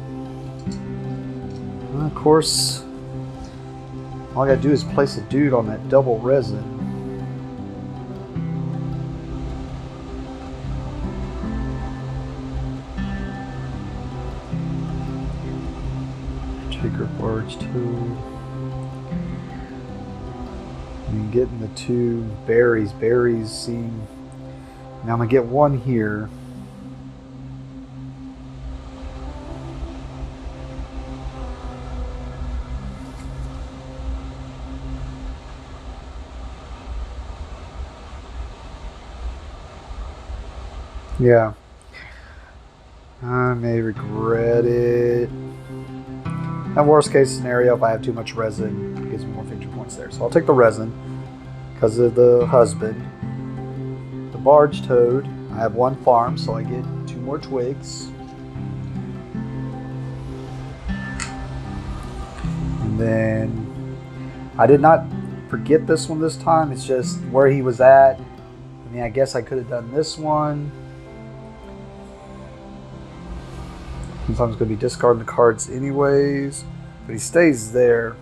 Of course, all I gotta do is place a dude on that double resin. Shaker barge toad. And getting the 2 berries. Berries seem. Now I'm gonna get 1 here. Yeah. I may regret it. And worst case scenario, if I have too much resin, it gives me more victory points there. So I'll take the resin because of the husband. The barge toad. I have 1 farm, so I get 2 more twigs. And then I did not forget this one this time. It's just where he was at. I mean, I guess I could have done this one. Sometimes going to be discarding the cards anyways, but he stays there.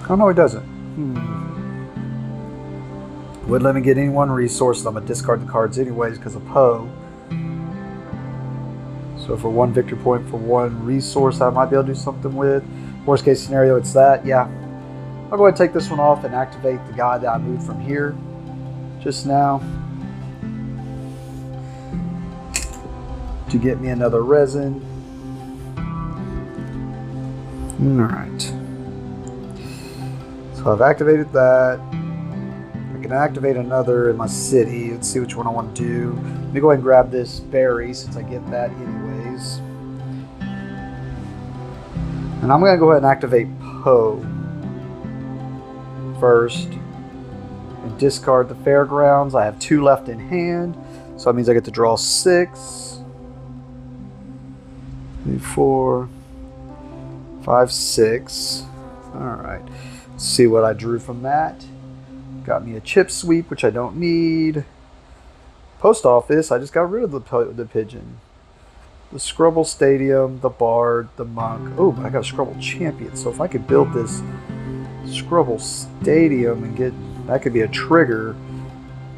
Oh no, he doesn't. Wouldn't let me get any 1 resource, so I'm going to discard the cards anyways because of Poe. So for 1 victory point for 1 resource I might be able to do something with. Worst case scenario, it's that. Yeah. I'll go ahead and take this one off and activate the guy that I moved from here just now to get me another resin. Alright. So I've activated that. I can activate another in my city. Let's see which one I want to do. Let me go ahead and grab this berry since I get that anyways. And I'm going to go ahead and activate Poe first and discard the fairgrounds. I have 2 left in hand, so that means I get to draw 6. 3, 4, 5, 6. Alright. Let's see what I drew from that. Got me a chip sweep, which I don't need. Post office, I just got rid of the pigeon. The Scrubble Stadium, the Bard, the Monk. Oh, but I got a Scrubble Champion. So if I could build this Scrubble Stadium and get... That could be a trigger.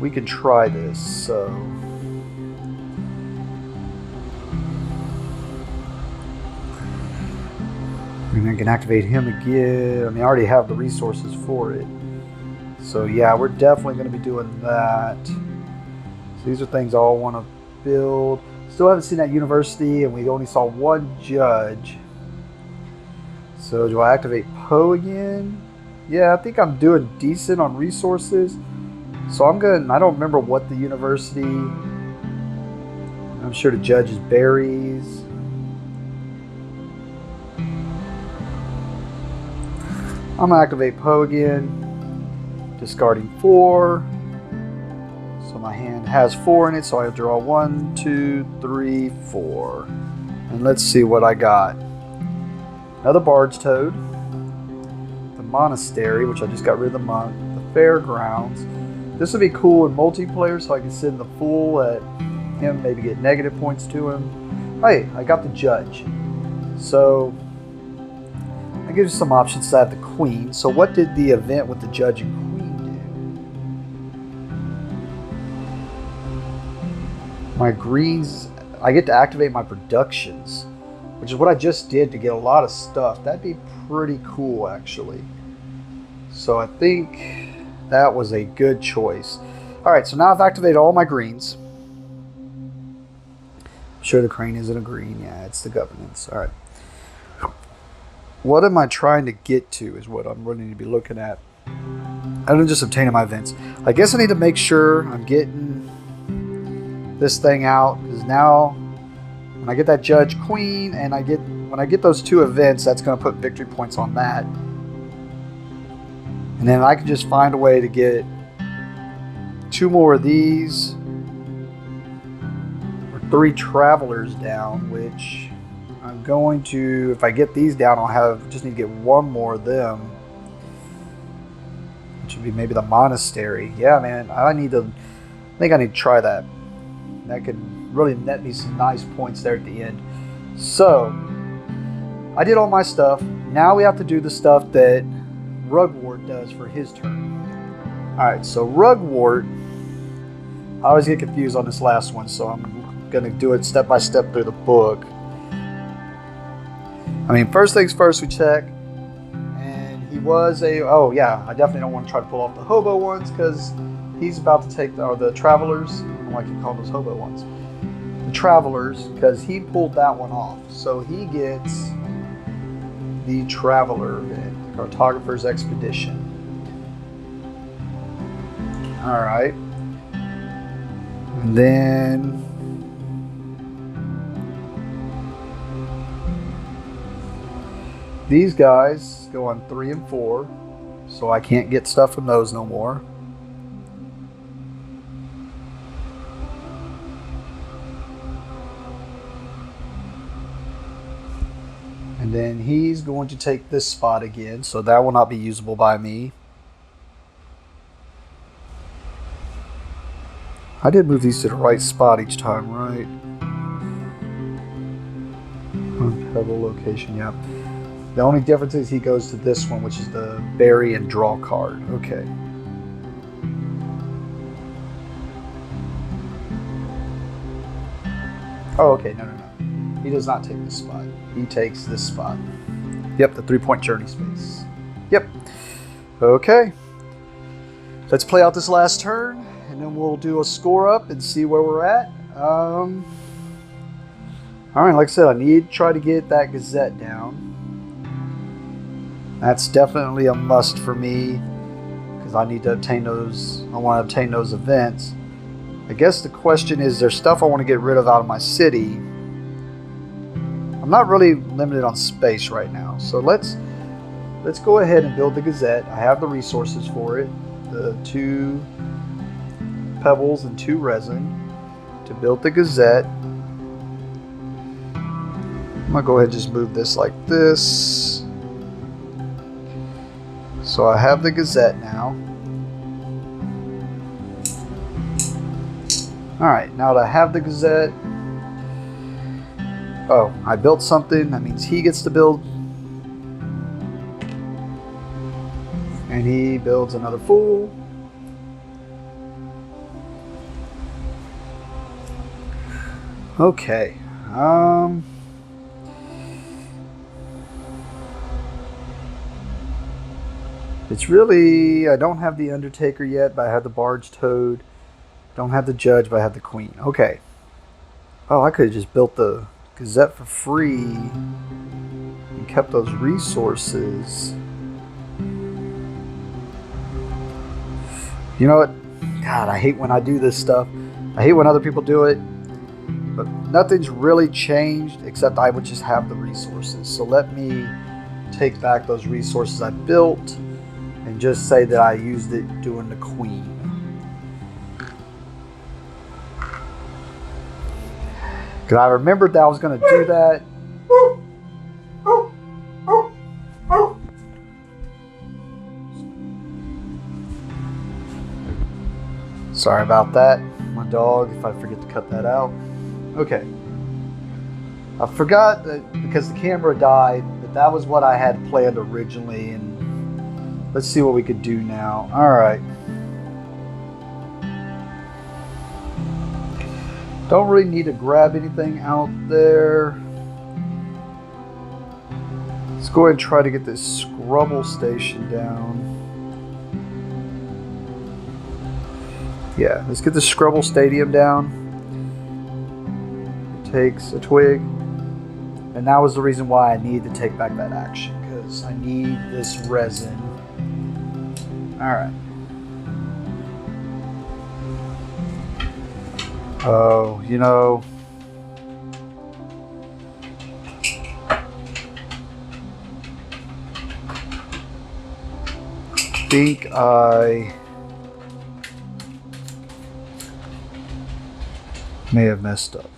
We can try this, so... And I can activate him again. I mean, I already have the resources for it. So yeah, we're definitely going to be doing that. So these are things I all want to build. Still haven't seen that university, and we only saw 1 judge. So do I activate Poe again? Yeah, I think I'm doing decent on resources. So I'm going to... I don't remember what the university... I'm sure the judge is berries. I'm going to activate Poe again, discarding 4. So my hand has 4 in it, so I draw 1, 2, 3, 4. And let's see what I got. Another Barge Toad, the Monastery, which I just got rid of the Monk, the Fairgrounds. This would be cool in multiplayer, so I can send the Fool at him, maybe get negative points to him. Hey, I got the Judge. So... I give you some options to have the Queen. So what did the event with the Judge and Queen do? My greens, I get to activate my productions, which is what I just did to get a lot of stuff. That'd be pretty cool, actually. So I think that was a good choice. All right, so now I've activated all my greens. I'm sure the crane isn't a green. Yeah, it's the governance. All right. What am I trying to get to is what I'm running to be looking at. Other than just obtaining my events. I guess I need to make sure I'm getting this thing out, because now when I get that Judge Queen and when I get those 2 events, that's going to put victory points on that. And then I can just find a way to get 2 more of these or 3 travelers down, which I'm going to, if I get these down, just need to get 1 more of them, which would be maybe the Monastery. Yeah, man, I think I need to try that. That could really net me some nice points there at the end. So I did all my stuff. Now we have to do the stuff that Rugwort does for his turn. Alright, so Rugwort, I always get confused on this last one, so I'm going to do it step by step through the book. I mean, first things first, we check. And he was a... Oh, yeah. I definitely don't want to try to pull off the hobo ones because he's about to take the travelers. I don't like you call those hobo ones. The travelers, because he pulled that one off. So he gets the traveler event, the cartographer's expedition. All right. And then these guys go on 3 and 4, so I can't get stuff from those no more. And then he's going to take this spot again, so that will not be usable by me. I did move these to the right spot each time, right? Pebble location, yeah. The only difference is he goes to this one, which is the bury and draw card. Okay. Oh, okay, no. He does not take this spot. He takes this spot. Yep, the 3-point journey space. Yep. Okay. Let's play out this last turn, and then we'll do a score up and see where we're at. All right, like I said, I need to try to get that Gazette down. That's definitely a must for me because I need to obtain those. I want to obtain those events. I guess the question is, there's stuff I want to get rid of out of my city. I'm not really limited on space right now, so let's go ahead and build the Gazette. I have the resources for it, the 2 pebbles and 2 resin to build the Gazette. I'm gonna go ahead and just move this like this. So I have the Gazette now. All right, now that I have the Gazette, oh, I built something. That means he gets to build. And he builds another fool. Okay. It's really, I don't have the Undertaker yet, but I have the Barge Toad. Don't have the Judge, but I have the Queen. Okay. Oh, I could have just built the Gazette for free and kept those resources. You know what? God, I hate when I do this stuff. I hate when other people do it. But nothing's really changed except I would just have the resources. So let me take back those resources I built and just say that I used it doing the Queen. Because I remembered that I was going to do that. Sorry about that, my dog, if I forget to cut that out. Okay. I forgot that because the camera died, that was what I had planned originally, and let's see what we could do now. All right. Don't really need to grab anything out there. Let's go ahead and try to get this Scrubble station down. Yeah, let's get the Scrubble Stadium down. It takes a twig. And that was the reason why I needed to take back that action, because I need this resin. Alright. Oh, you know, I think I may have messed up.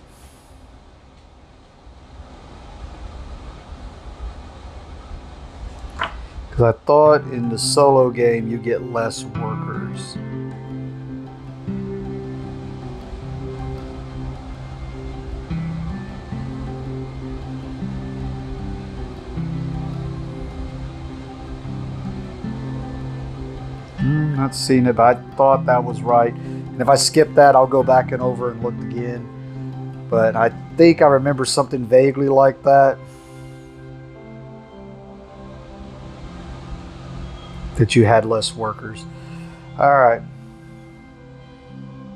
Because I thought in the solo game you get less workers. Not seeing it, but I thought that was right. And if I skip that, I'll go back and over and look again. But I think I remember something vaguely like that. that you had less workers. Alright.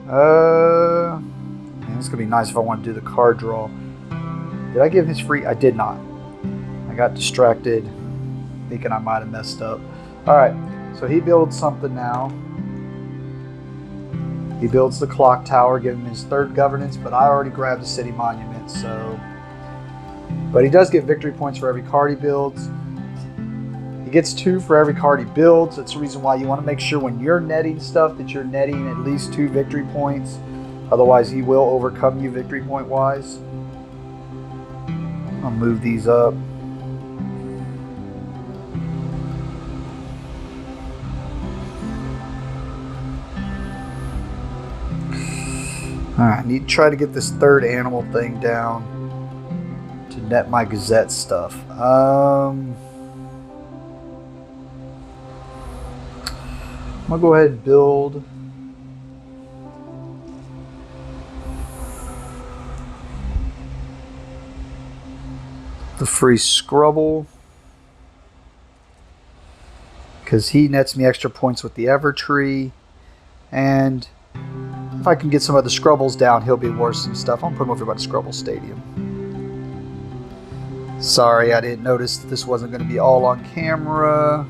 Man, it's gonna be nice if I want to do the card draw. Did I give his free? I did not. I got distracted thinking I might have messed up. Alright, so he builds something now. He builds the clock tower, giving him his third governance, but I already grabbed the city monument, so. But he does get victory points for every card he builds. He gets 2 for every card he builds. That's the reason why you want to make sure when you're netting stuff that you're netting at least 2 victory points. Otherwise, he will overcome you victory point wise. I'll move these up. Alright, I need to try to get this third animal thing down to net my Gazette stuff. I'm going to go ahead and build the free Scrubble, because he nets me extra points with the Evertree, and if I can get some of the Scrubbles down, he'll be worth some stuff. I'm putting over by the Scrubble Stadium. Sorry, I didn't notice that this wasn't going to be all on camera.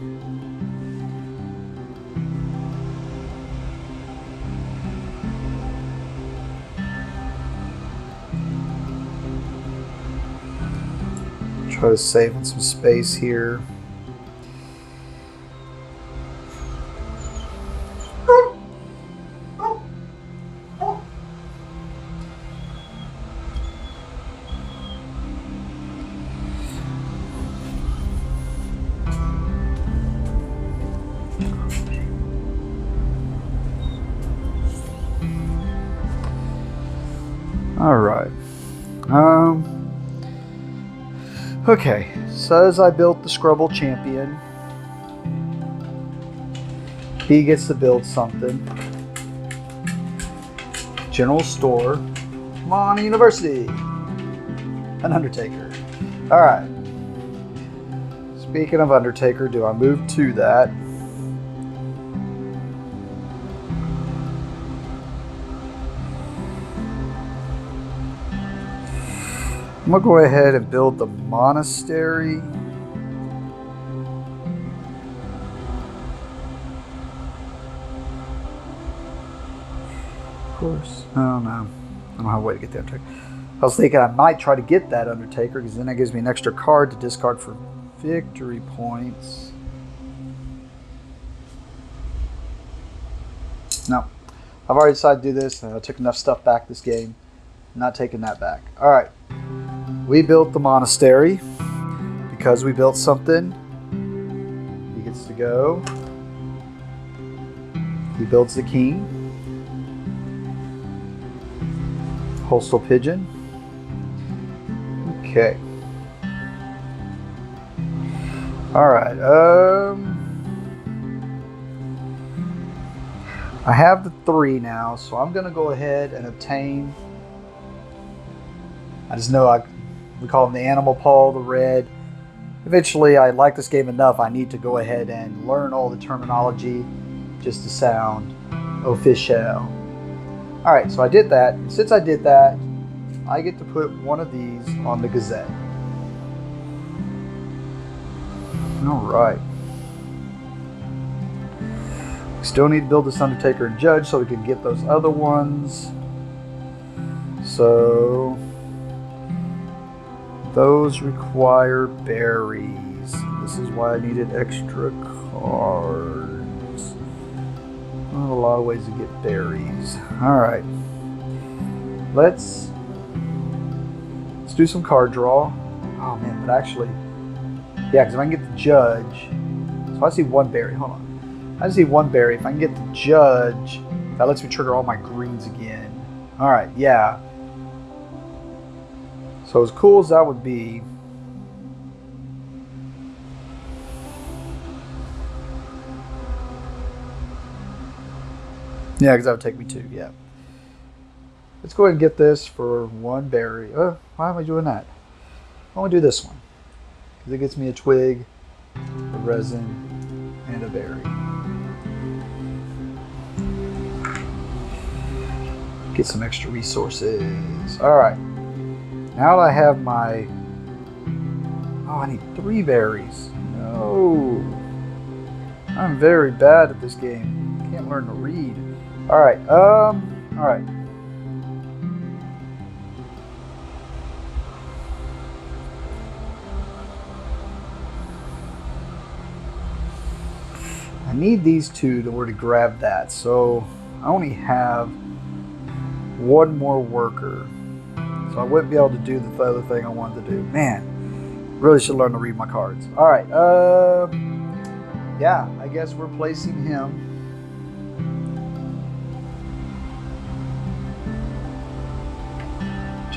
Try to save on some space here. All right. Okay, says I built the Scrubble Champion. He gets to build something. General Store. Come on, University. An Undertaker. Alright. Speaking of Undertaker, do I move to that? I'm going to go ahead and build the monastery. Of course. Oh no. I don't have a way to get the Undertaker. I was thinking I might try to get that Undertaker because then that gives me an extra card to discard for victory points. No. I've already decided to do this. I took enough stuff back this game. I'm not taking that back. Alright. We built the monastery because we built something. He gets to go. He builds the king. Postal pigeon. Okay. Alright. I have the 3 now, so I'm going to go ahead and obtain. I just know we call him the Animal Paul, the red. Eventually, I like this game enough, I need to go ahead and learn all the terminology just to sound official. Alright, so I did that. Since I did that, I get to put one of these on the Gazette. Alright. We still need to build this Undertaker and Judge so we can get those other ones. So those require berries. This is why I needed extra cards. Not a lot of ways to get berries. Alright. Let's do some card draw. Oh man, but actually, yeah, because if I can get the Judge. So I see 1 berry. Hold on. I see 1 berry. If I can get the Judge, that lets me trigger all my greens again. Alright, yeah. So as cool as that would be, yeah, because that would take me 2, yeah. Let's go ahead and get this for 1 berry. Why am I doing that? I want to do this one, because it gets me a twig, a resin, and a berry. Get some extra resources. All right. Now that I have my... Oh, I need 3 berries. No. I'm very bad at this game. Can't learn to read. All right. All right. I need these 2 to where to grab that. So I only have 1 more worker. So I wouldn't be able to do the other thing I wanted to do. Man, really should learn to read my cards. All right. Yeah, I guess we're placing him.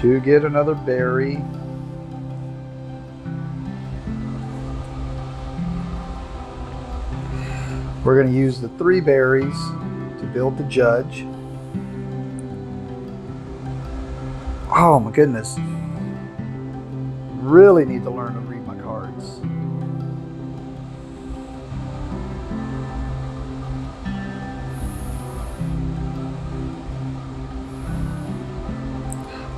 To get another berry. We're going to use the 3 berries to build the judge. Oh my goodness. Really need to learn to read my cards.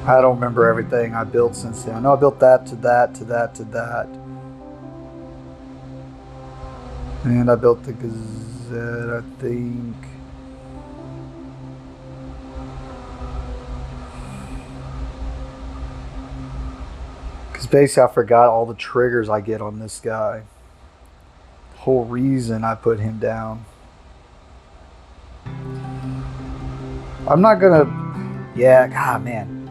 I don't remember everything I built since then. I know I built that to that to that to that. And I built the Gazette, I think. Because basically I forgot all the triggers I get on this guy. The whole reason I put him down. I'm not gonna... Yeah, God, man.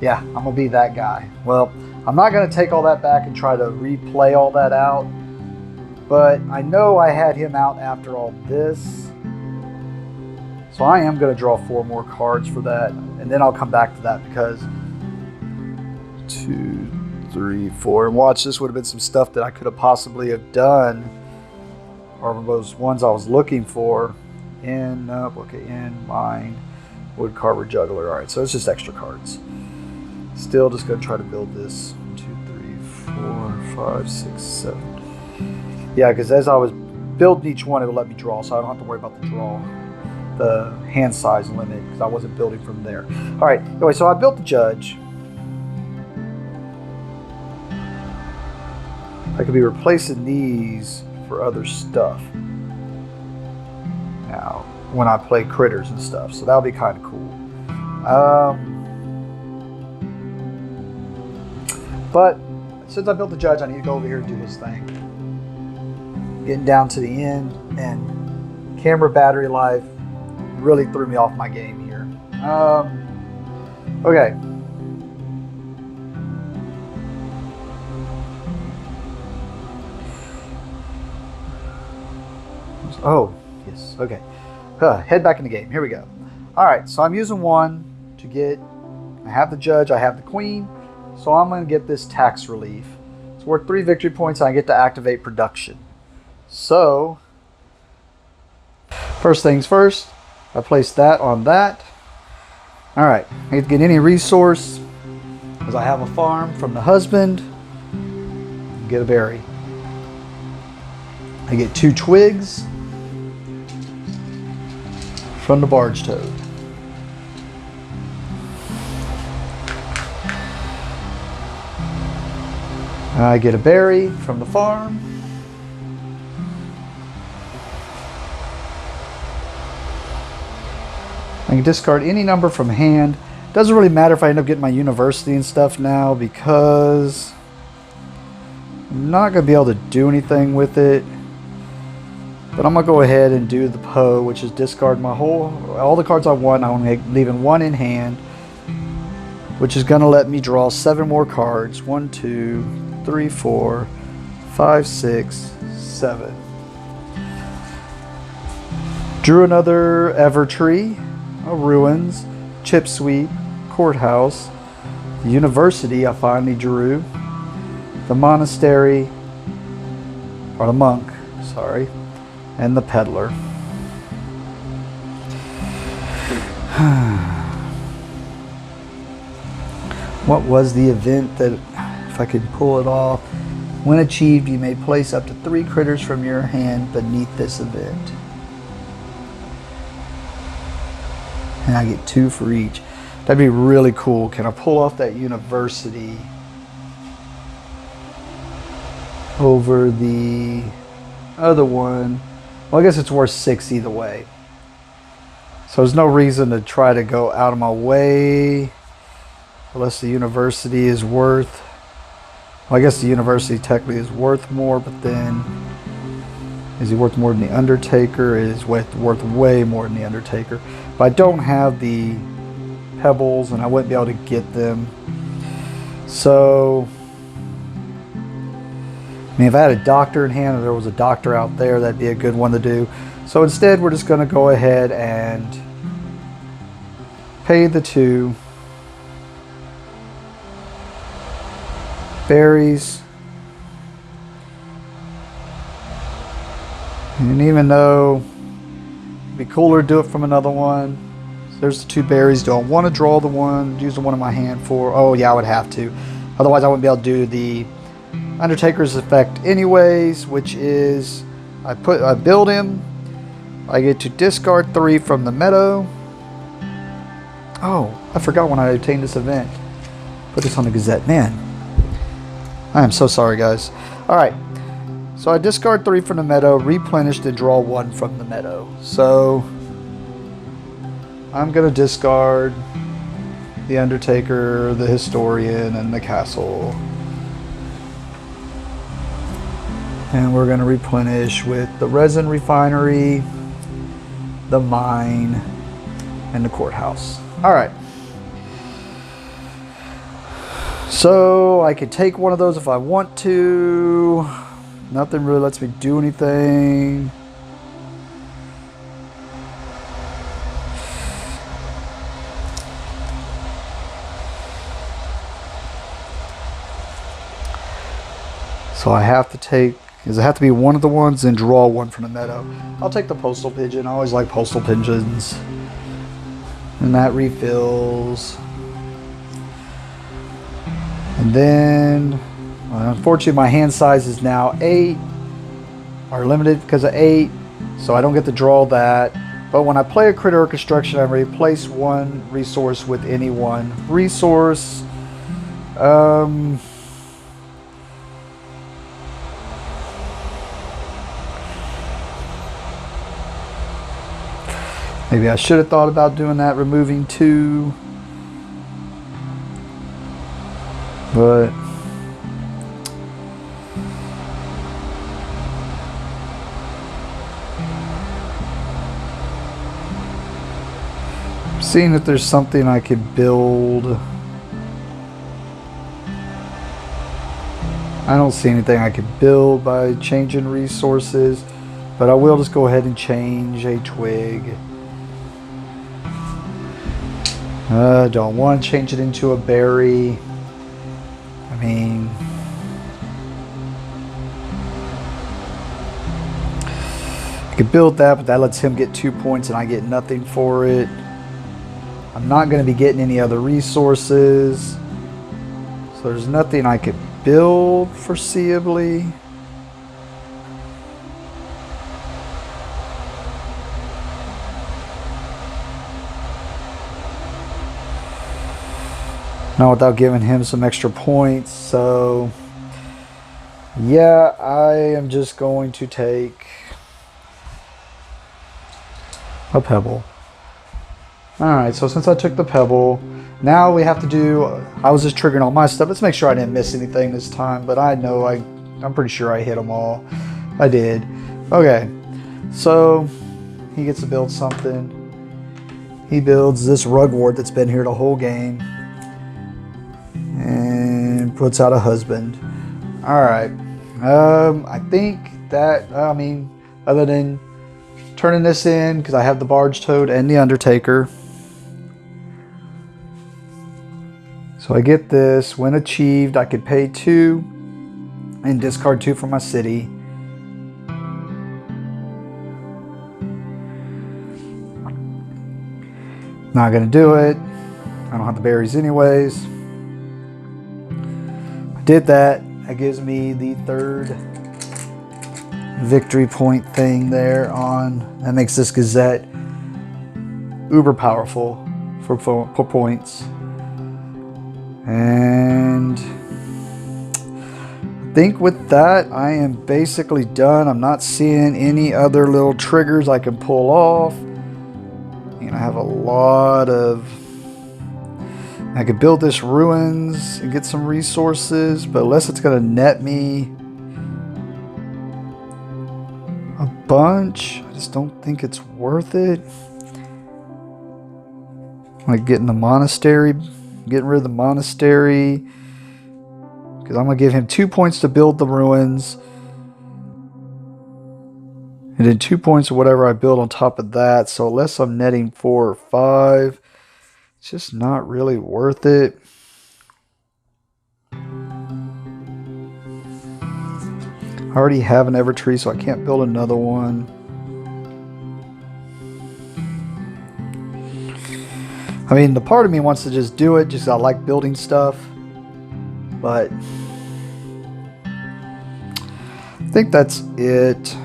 Yeah, I'm gonna be that guy. Well, I'm not gonna take all that back and try to replay all that out. But I know I had him out after all this. So I am going to draw 4 more cards for that. And then I'll come back to that because 2, 3, 4. And watch, this would have been some stuff that I could have possibly have done. Or those ones I was looking for. In, mine, wood carver, juggler. All right, so it's just extra cards. Still just going to try to build this. 1, 2, 3, 4, 5, 6, 7. Yeah, because as I was building each one, it would let me draw, so I don't have to worry about the hand size limit, because I wasn't building from there. All right, anyway, so I built the judge. I could be replacing these for other stuff now when I play critters and stuff, so that'll be kind of cool. But since I built the judge, I need to go over here and do his thing. Getting down to the end, and camera battery life really threw me off my game here. Okay. Oh, yes. Okay. Head back in the game. Here we go. All right. So I'm using 1 to get. I have the judge. I have the queen. So I'm going to get this tax relief. It's worth 3 victory points, and I get to activate production. So, first things first, I place that on that. All right, I need to get any resource, because I have a farm from the husband. Get a berry. I get 2 twigs from the barge toad. I get a berry from the farm. I can discard any number from hand. Doesn't really matter if I end up getting my university and stuff now, because I'm not going to be able to do anything with it. But I'm going to go ahead and do the Poe, which is discard my all the cards I want. I'm leaving 1 in hand, which is going to let me draw 7 more cards. 1, 2, 3, 4, 5, 6, 7. Drew another Evertree. Ruins, Chip Sweep, Courthouse, the University I finally drew, the Monastery, or the Monk, sorry, and the Peddler. What was the event that, if I could pull it off? When achieved, you may place up to 3 critters from your hand beneath this event. And I get 2 for each. That'd be really cool. Can I pull off that university over the other one? Well, I guess it's worth 6 either way. So there's no reason to try to go out of my way unless the university is worth... Well, I guess the university technically is worth more, but then is he worth more than the Undertaker? It is worth way more than the Undertaker. But I don't have the pebbles and I wouldn't be able to get them. So, I mean, if I had a doctor in hand or there was a doctor out there, that'd be a good one to do. So instead, we're just going to go ahead and pay the 2 berries. And even though it'd be cooler to do it from another one. So there's the 2 berries. Do I want to draw the one, use the one in my hand for? Oh yeah, I would have to. Otherwise I wouldn't be able to do the Undertaker's effect anyways, which is I build him. I get to discard 3 from the meadow. Oh, I forgot when I obtained this event. Put this on the Gazette. Man, I am so sorry, guys. Alright, so I discard 3 from the meadow, replenish to draw 1 from the meadow. So I'm going to discard the Undertaker, the Historian, and the Castle. And we're going to replenish with the Resin Refinery, the Mine, and the Courthouse. Alright. So I could take one of those if I want to. Nothing really lets me do anything. So I have to take, does it have to be one of the ones and draw 1 from the meadow? I'll take the Postal Pigeon. I always like Postal Pigeons. And that refills. And then, unfortunately, my hand size is now 8, or limited because of 8, so I don't get to draw that. But when I play a critter or construction, I replace 1 resource with any 1 resource. Maybe I should have thought about doing that, removing 2. But seeing if there's something I could build. I don't see anything I could build by changing resources, but I will just go ahead and change a twig. Don't want to change it into a berry. I mean, I could build that, but that lets him get 2 points and I get nothing for it. I'm not going to be getting any other resources, so there's nothing I could build foreseeably. Not without giving him some extra points. So yeah, I am just going to take a pebble. Alright, so since I took the pebble, now we have to do, I was just triggering all my stuff. Let's make sure I didn't miss anything this time, but I know I'm pretty sure I hit them all. I did. Okay, so he gets to build something. He builds this rugwort that's been here the whole game. And puts out a husband. Alright. I think that, I mean, other than turning this in, because I have the Barge Toad and the Undertaker. So I get this. When achieved, I could pay 2 and discard 2 from my city. Not going to do it. I don't have the berries anyways. Did that, That gives me the 3rd victory point thing there on. That makes this Gazette uber powerful for points. And I think with that, I am basically done. I'm not seeing any other little triggers I can pull off. And I have a lot of... I could build this ruins and get some resources, but unless it's going to net me a bunch, I just don't think it's worth it. Like getting the monastery, getting rid of the monastery, because I'm going to give him 2 points to build the ruins, and then 2 points of whatever I build on top of that. So unless I'm netting 4 or 5, it's just not really worth it. I already have an Evertree, so I can't build another one. I mean, the part of me wants to just do it, just I like building stuff. But I think that's it.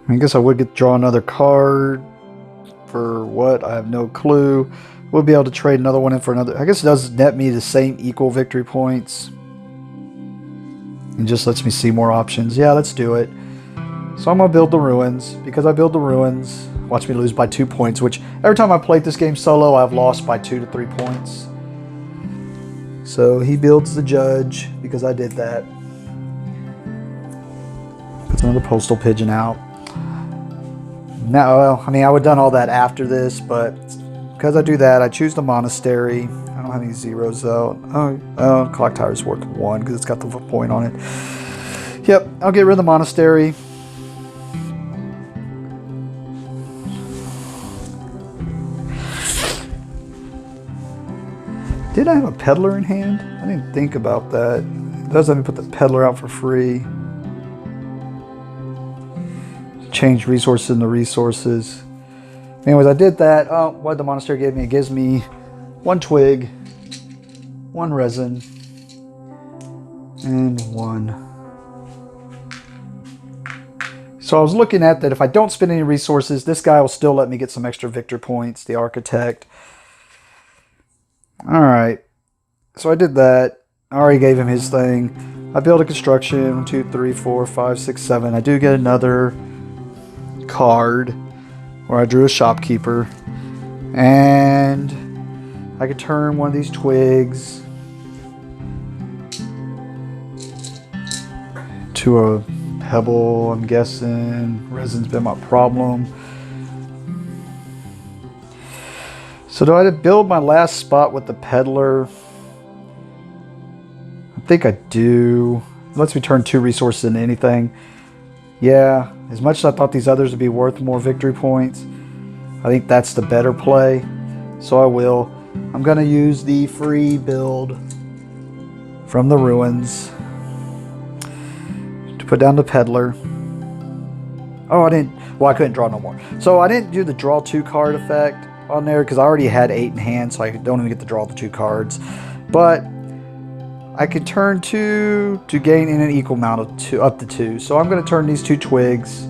I guess I would draw another card. For what? I have no clue. We'll be able to trade another one in for another. I guess it does net me the same equal victory points. And just lets me see more options. Yeah, let's do it. So I'm going to build the ruins. Because I build the ruins, watch me lose by 2 points. Which, every time I played this game solo, I've lost by 2 to 3 points. So he builds the judge, because I did that. Puts another postal pigeon out. Now, well, I mean, I would have done all that after this, but because I do that, I choose the monastery. I don't have any zeros though. Oh, clock tower's worth 1 because it's got the point on it. Yep, I'll get rid of the monastery. Did I have a peddler in hand? I didn't think about that. It does let me put the peddler out for free. Change resources into resources. Anyways, I did that. Oh, what did the monastery give me? It gives me 1 twig, 1 resin, and 1. So I was looking at that if I don't spend any resources, this guy will still let me get some extra victor points, the architect. Alright. So I did that. I already gave him his thing. I built a construction. 1, 2, 3, 4, 5, 6, 7. I do get another card where I drew a shopkeeper, and I could turn one of these twigs to a pebble. I'm guessing resin's been my problem. So do I build my last spot with the peddler? I think I do. It lets me turn 2 resources into anything. Yeah, as much as I thought these others would be worth more victory points, I think that's the better play. So I will. I'm going to use the free build from the ruins to put down the peddler. Oh, I couldn't draw no more. So I didn't do the draw 2 card effect on there because I already had 8 in hand, so I don't even get to draw the 2 cards. But I can turn 2 to gain in an equal amount of 2, up to 2. So I'm going to turn these 2 twigs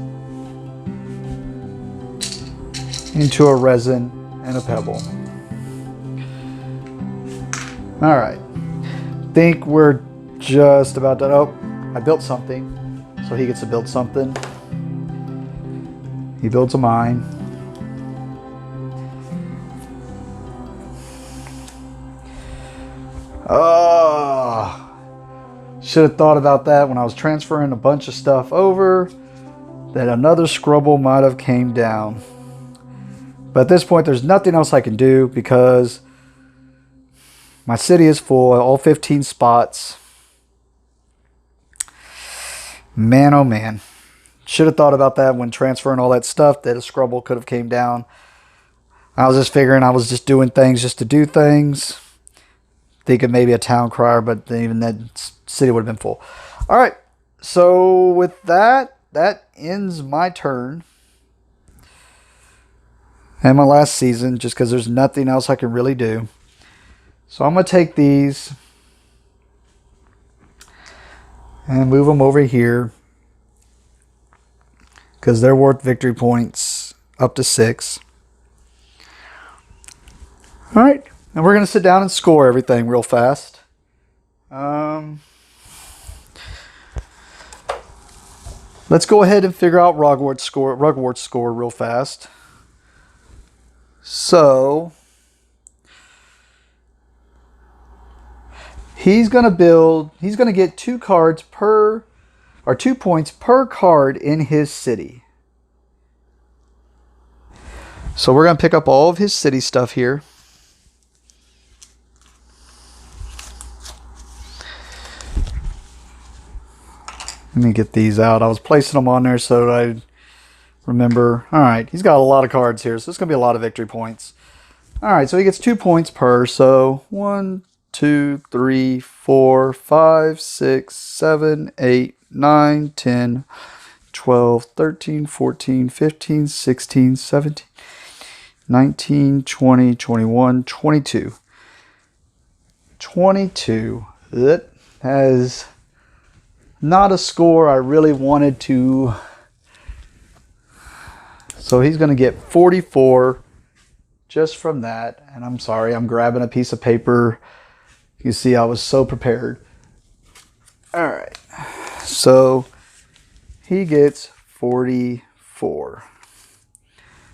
into a resin and a pebble. Alright. Think we're just about done. Oh, I built something. So he gets to build something. He builds a mine. Oh, should have thought about that when I was transferring a bunch of stuff over, that another Scrubble might have came down. But at this point, there's nothing else I can do because my city is full, all 15 spots. Man, oh man. Should have thought about that when transferring all that stuff, that a Scrubble could have came down. I was just figuring I was just doing things just to do things. Thinking maybe a town crier, but then even that city would have been full. All right, so with that ends my turn and my last season, just because there's nothing else I can really do. So I'm going to take these and move them over here because they're worth victory points up to 6. All right, and we're going to sit down and score everything real fast. Let's go ahead and figure out Rugwart's score real fast. So he's going to get 2 cards per, or 2 points per card in his city. So we're going to pick up all of his city stuff here. Let me get these out. I was placing them on there so I remember. All right, he's got a lot of cards here, so it's going to be a lot of victory points. All right, so he gets 2 points per. So 1, 2, 3, 4, 5, 6, 7, 8, 9, 10, 12, 13, 14, 15, 16, 17, 19, 20, 21, 22. 22. That has not a score I really wanted to. So he's going to get 44 just from that. And I'm sorry, I'm grabbing a piece of paper. You see, I was so prepared. All right. So he gets 44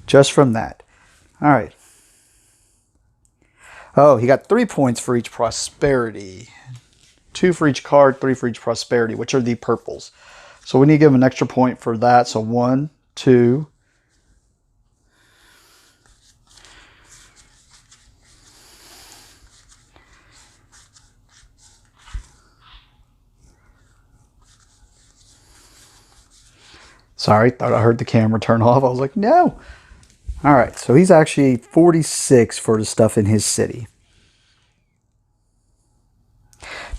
just from that. All right. Oh, he got 3 points for each prosperity. 2 for each card, 3 for each prosperity, which are the purples. So we need to give him an extra point for that. So 1, 2. Sorry, thought I heard the camera turn off. I was like, no. All right, so he's actually 46 for the stuff in his city.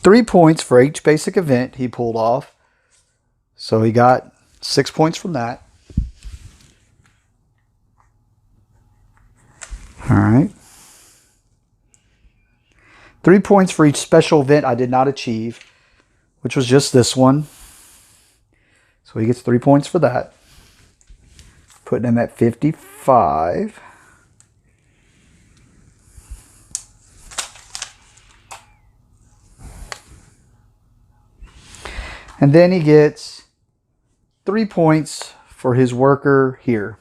3 points for each basic event he pulled off. So he got 6 points from that. All right. 3 points for each special event I did not achieve, which was just this one. So he gets 3 points for that. Putting him at 55. And then he gets 3 points for his worker here.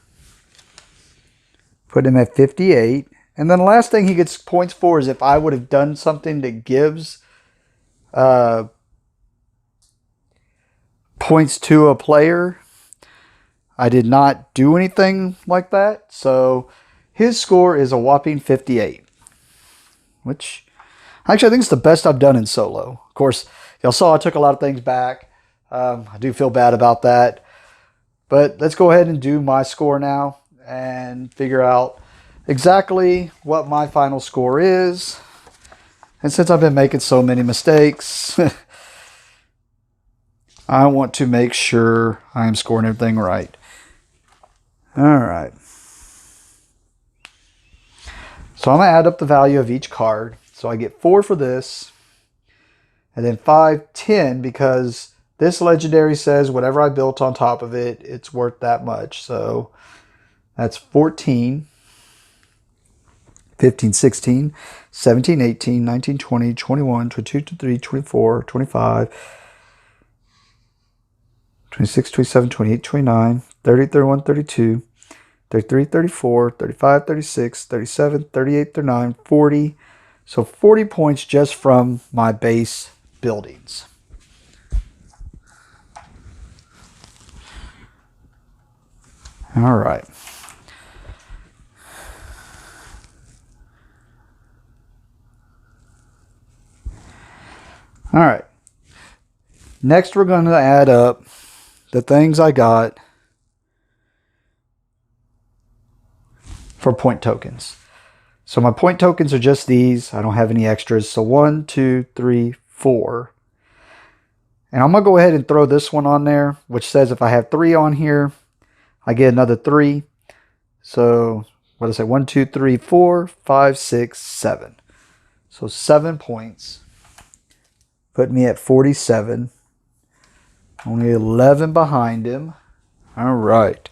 Put him at 58. And then the last thing he gets points for is if I would have done something that gives points to a player. I did not do anything like that. So his score is a whopping 58. Which, actually, I think it's the best I've done in solo. Of course, y'all saw I took a lot of things back. I do feel bad about that. But let's go ahead and do my score now and figure out exactly what my final score is. And since I've been making so many mistakes, I want to make sure I am scoring everything right. All right. So I'm going to add up the value of each card. So I get 4 for this. And then 5, 10, because this legendary says whatever I built on top of it, it's worth that much. So that's 14, 15, 16, 17, 18, 19, 20, 21, 22, 23, 24, 25, 26, 27, 28, 29, 30, 31, 32, 33, 34, 35, 36, 37, 38, 39, 40. So 40 points just from my base buildings. All right. All right. Next, we're going to add up the things I got for point tokens. So my point tokens are just these. I don't have any extras. So 1, 2, 3, 4. And I'm going to go ahead and throw this one on there, which says if I have 3 on here, I get another 3. So what did I say? 1, 2, 3, 4, 5, 6, 7. So 7 points. Put me at 47. Only 11 behind him. All right.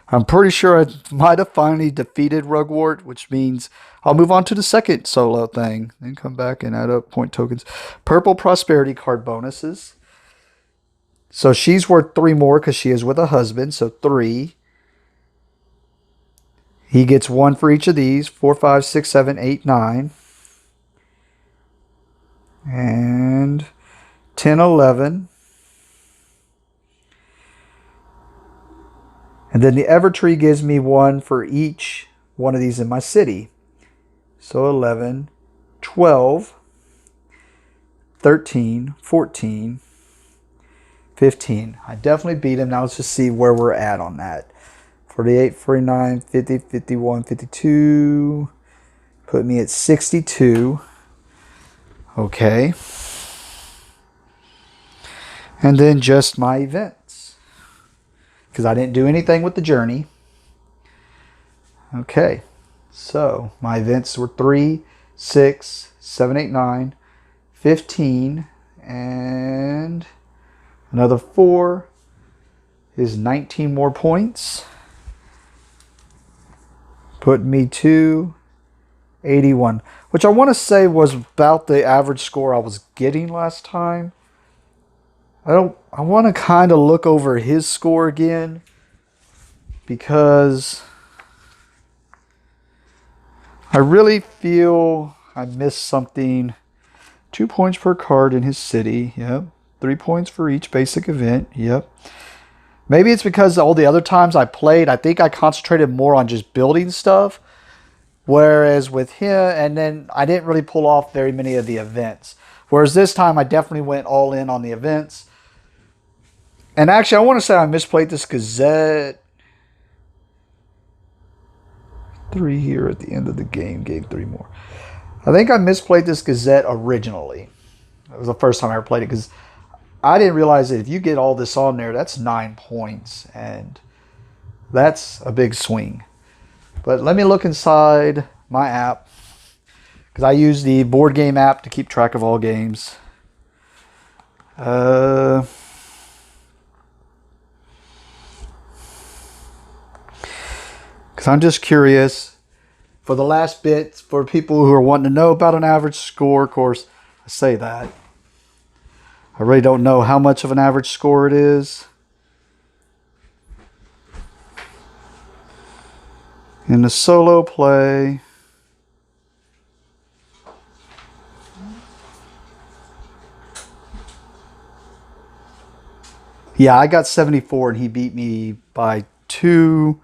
I'm pretty sure I might have finally defeated Rugwort, which means I'll move on to the second solo thing. Then come back and add up point tokens. Purple prosperity card bonuses. So she's worth 3 more because she is with a husband. So 3. He gets 1 for each of these. 4, 5, 6, 7, 8, 9. And 10, 11. And then the Evertree gives me 1 for each one of these in my city. So 11, 12, 13, 14, 15. I definitely beat him. Now let's just see where we're at on that. 48, 49, 50, 51, 52. Put me at 62. Okay. And then just my events, because I didn't do anything with the journey. Okay. So my events were 3, 6, 7, 8, 9, 15, and another 4 is 19 more points. Put me to 81, which I want to say was about the average score I was getting last time. I want to kind of look over his score again, because I really feel I missed something. 2 points per card in his city. Yep. 3 points for each basic event. Yep. Maybe it's because all the other times I played, I think I concentrated more on just building stuff. Whereas with him, and then I didn't really pull off very many of the events. Whereas this time I definitely went all in on the events. And actually, I want to say I misplayed this Gazette. 3 here at the end of the game. Gave 3 more. I think I misplayed this Gazette originally. It was the first time I ever played it, because I didn't realize that if you get all this on there, that's 9 points. And that's a big swing. But let me look inside my app, because I use the board game app to keep track of all games. Because I'm just curious. For the last bit, for people who are wanting to know about an average score, of course, I say that. I really don't know how much of an average score it is. In the solo play, yeah, I got 74 and he beat me by 2.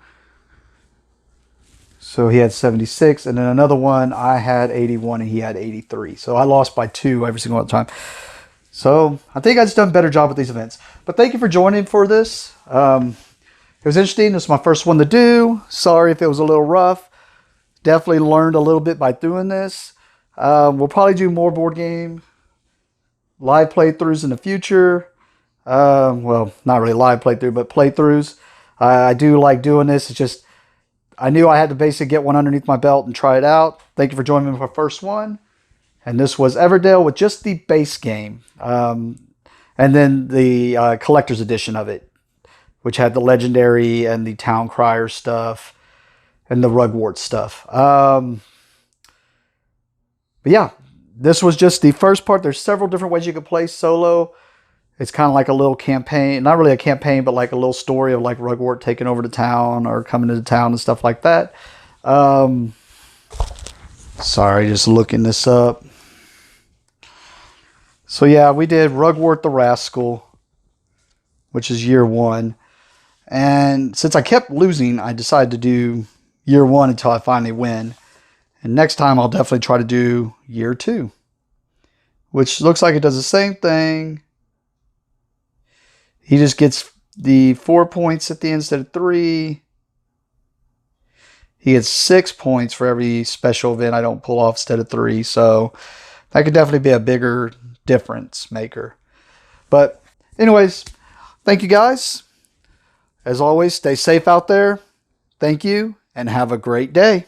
So he had 76, and then another one I had 81 and he had 83. So I lost by 2 every single time. So I think I've done a better job with these events. But thank you for joining for this. It was interesting. This is my first one to do. Sorry if it was a little rough. Definitely learned a little bit by doing this. We'll probably do more board game live playthroughs in the future. Well, not really live playthrough, but playthroughs. I do like doing this. It's just, I knew I had to basically get one underneath my belt and try it out. Thank you for joining me for my first one. And this was Everdell with just the base game. And then the collector's edition of it, which had the legendary and the town crier stuff and the Rugwort stuff. But yeah, this was just the first part. There's several different ways you could play solo. It's kind of like a little campaign, not really a campaign, but like a little story of like Rugwort taking over the town or coming into town and stuff like that. Sorry, just looking this up. So yeah, we did Rugwort the Rascal, which is year 1. And since I kept losing, I decided to do year 1 until I finally win. And next time I'll definitely try to do year 2, which looks like it does the same thing. He just gets the 4 points at the end instead of 3. He gets 6 points for every special event I don't pull off instead of 3. So that could definitely be a bigger difference maker. But anyways, thank you guys. As always, stay safe out there. Thank you and have a great day.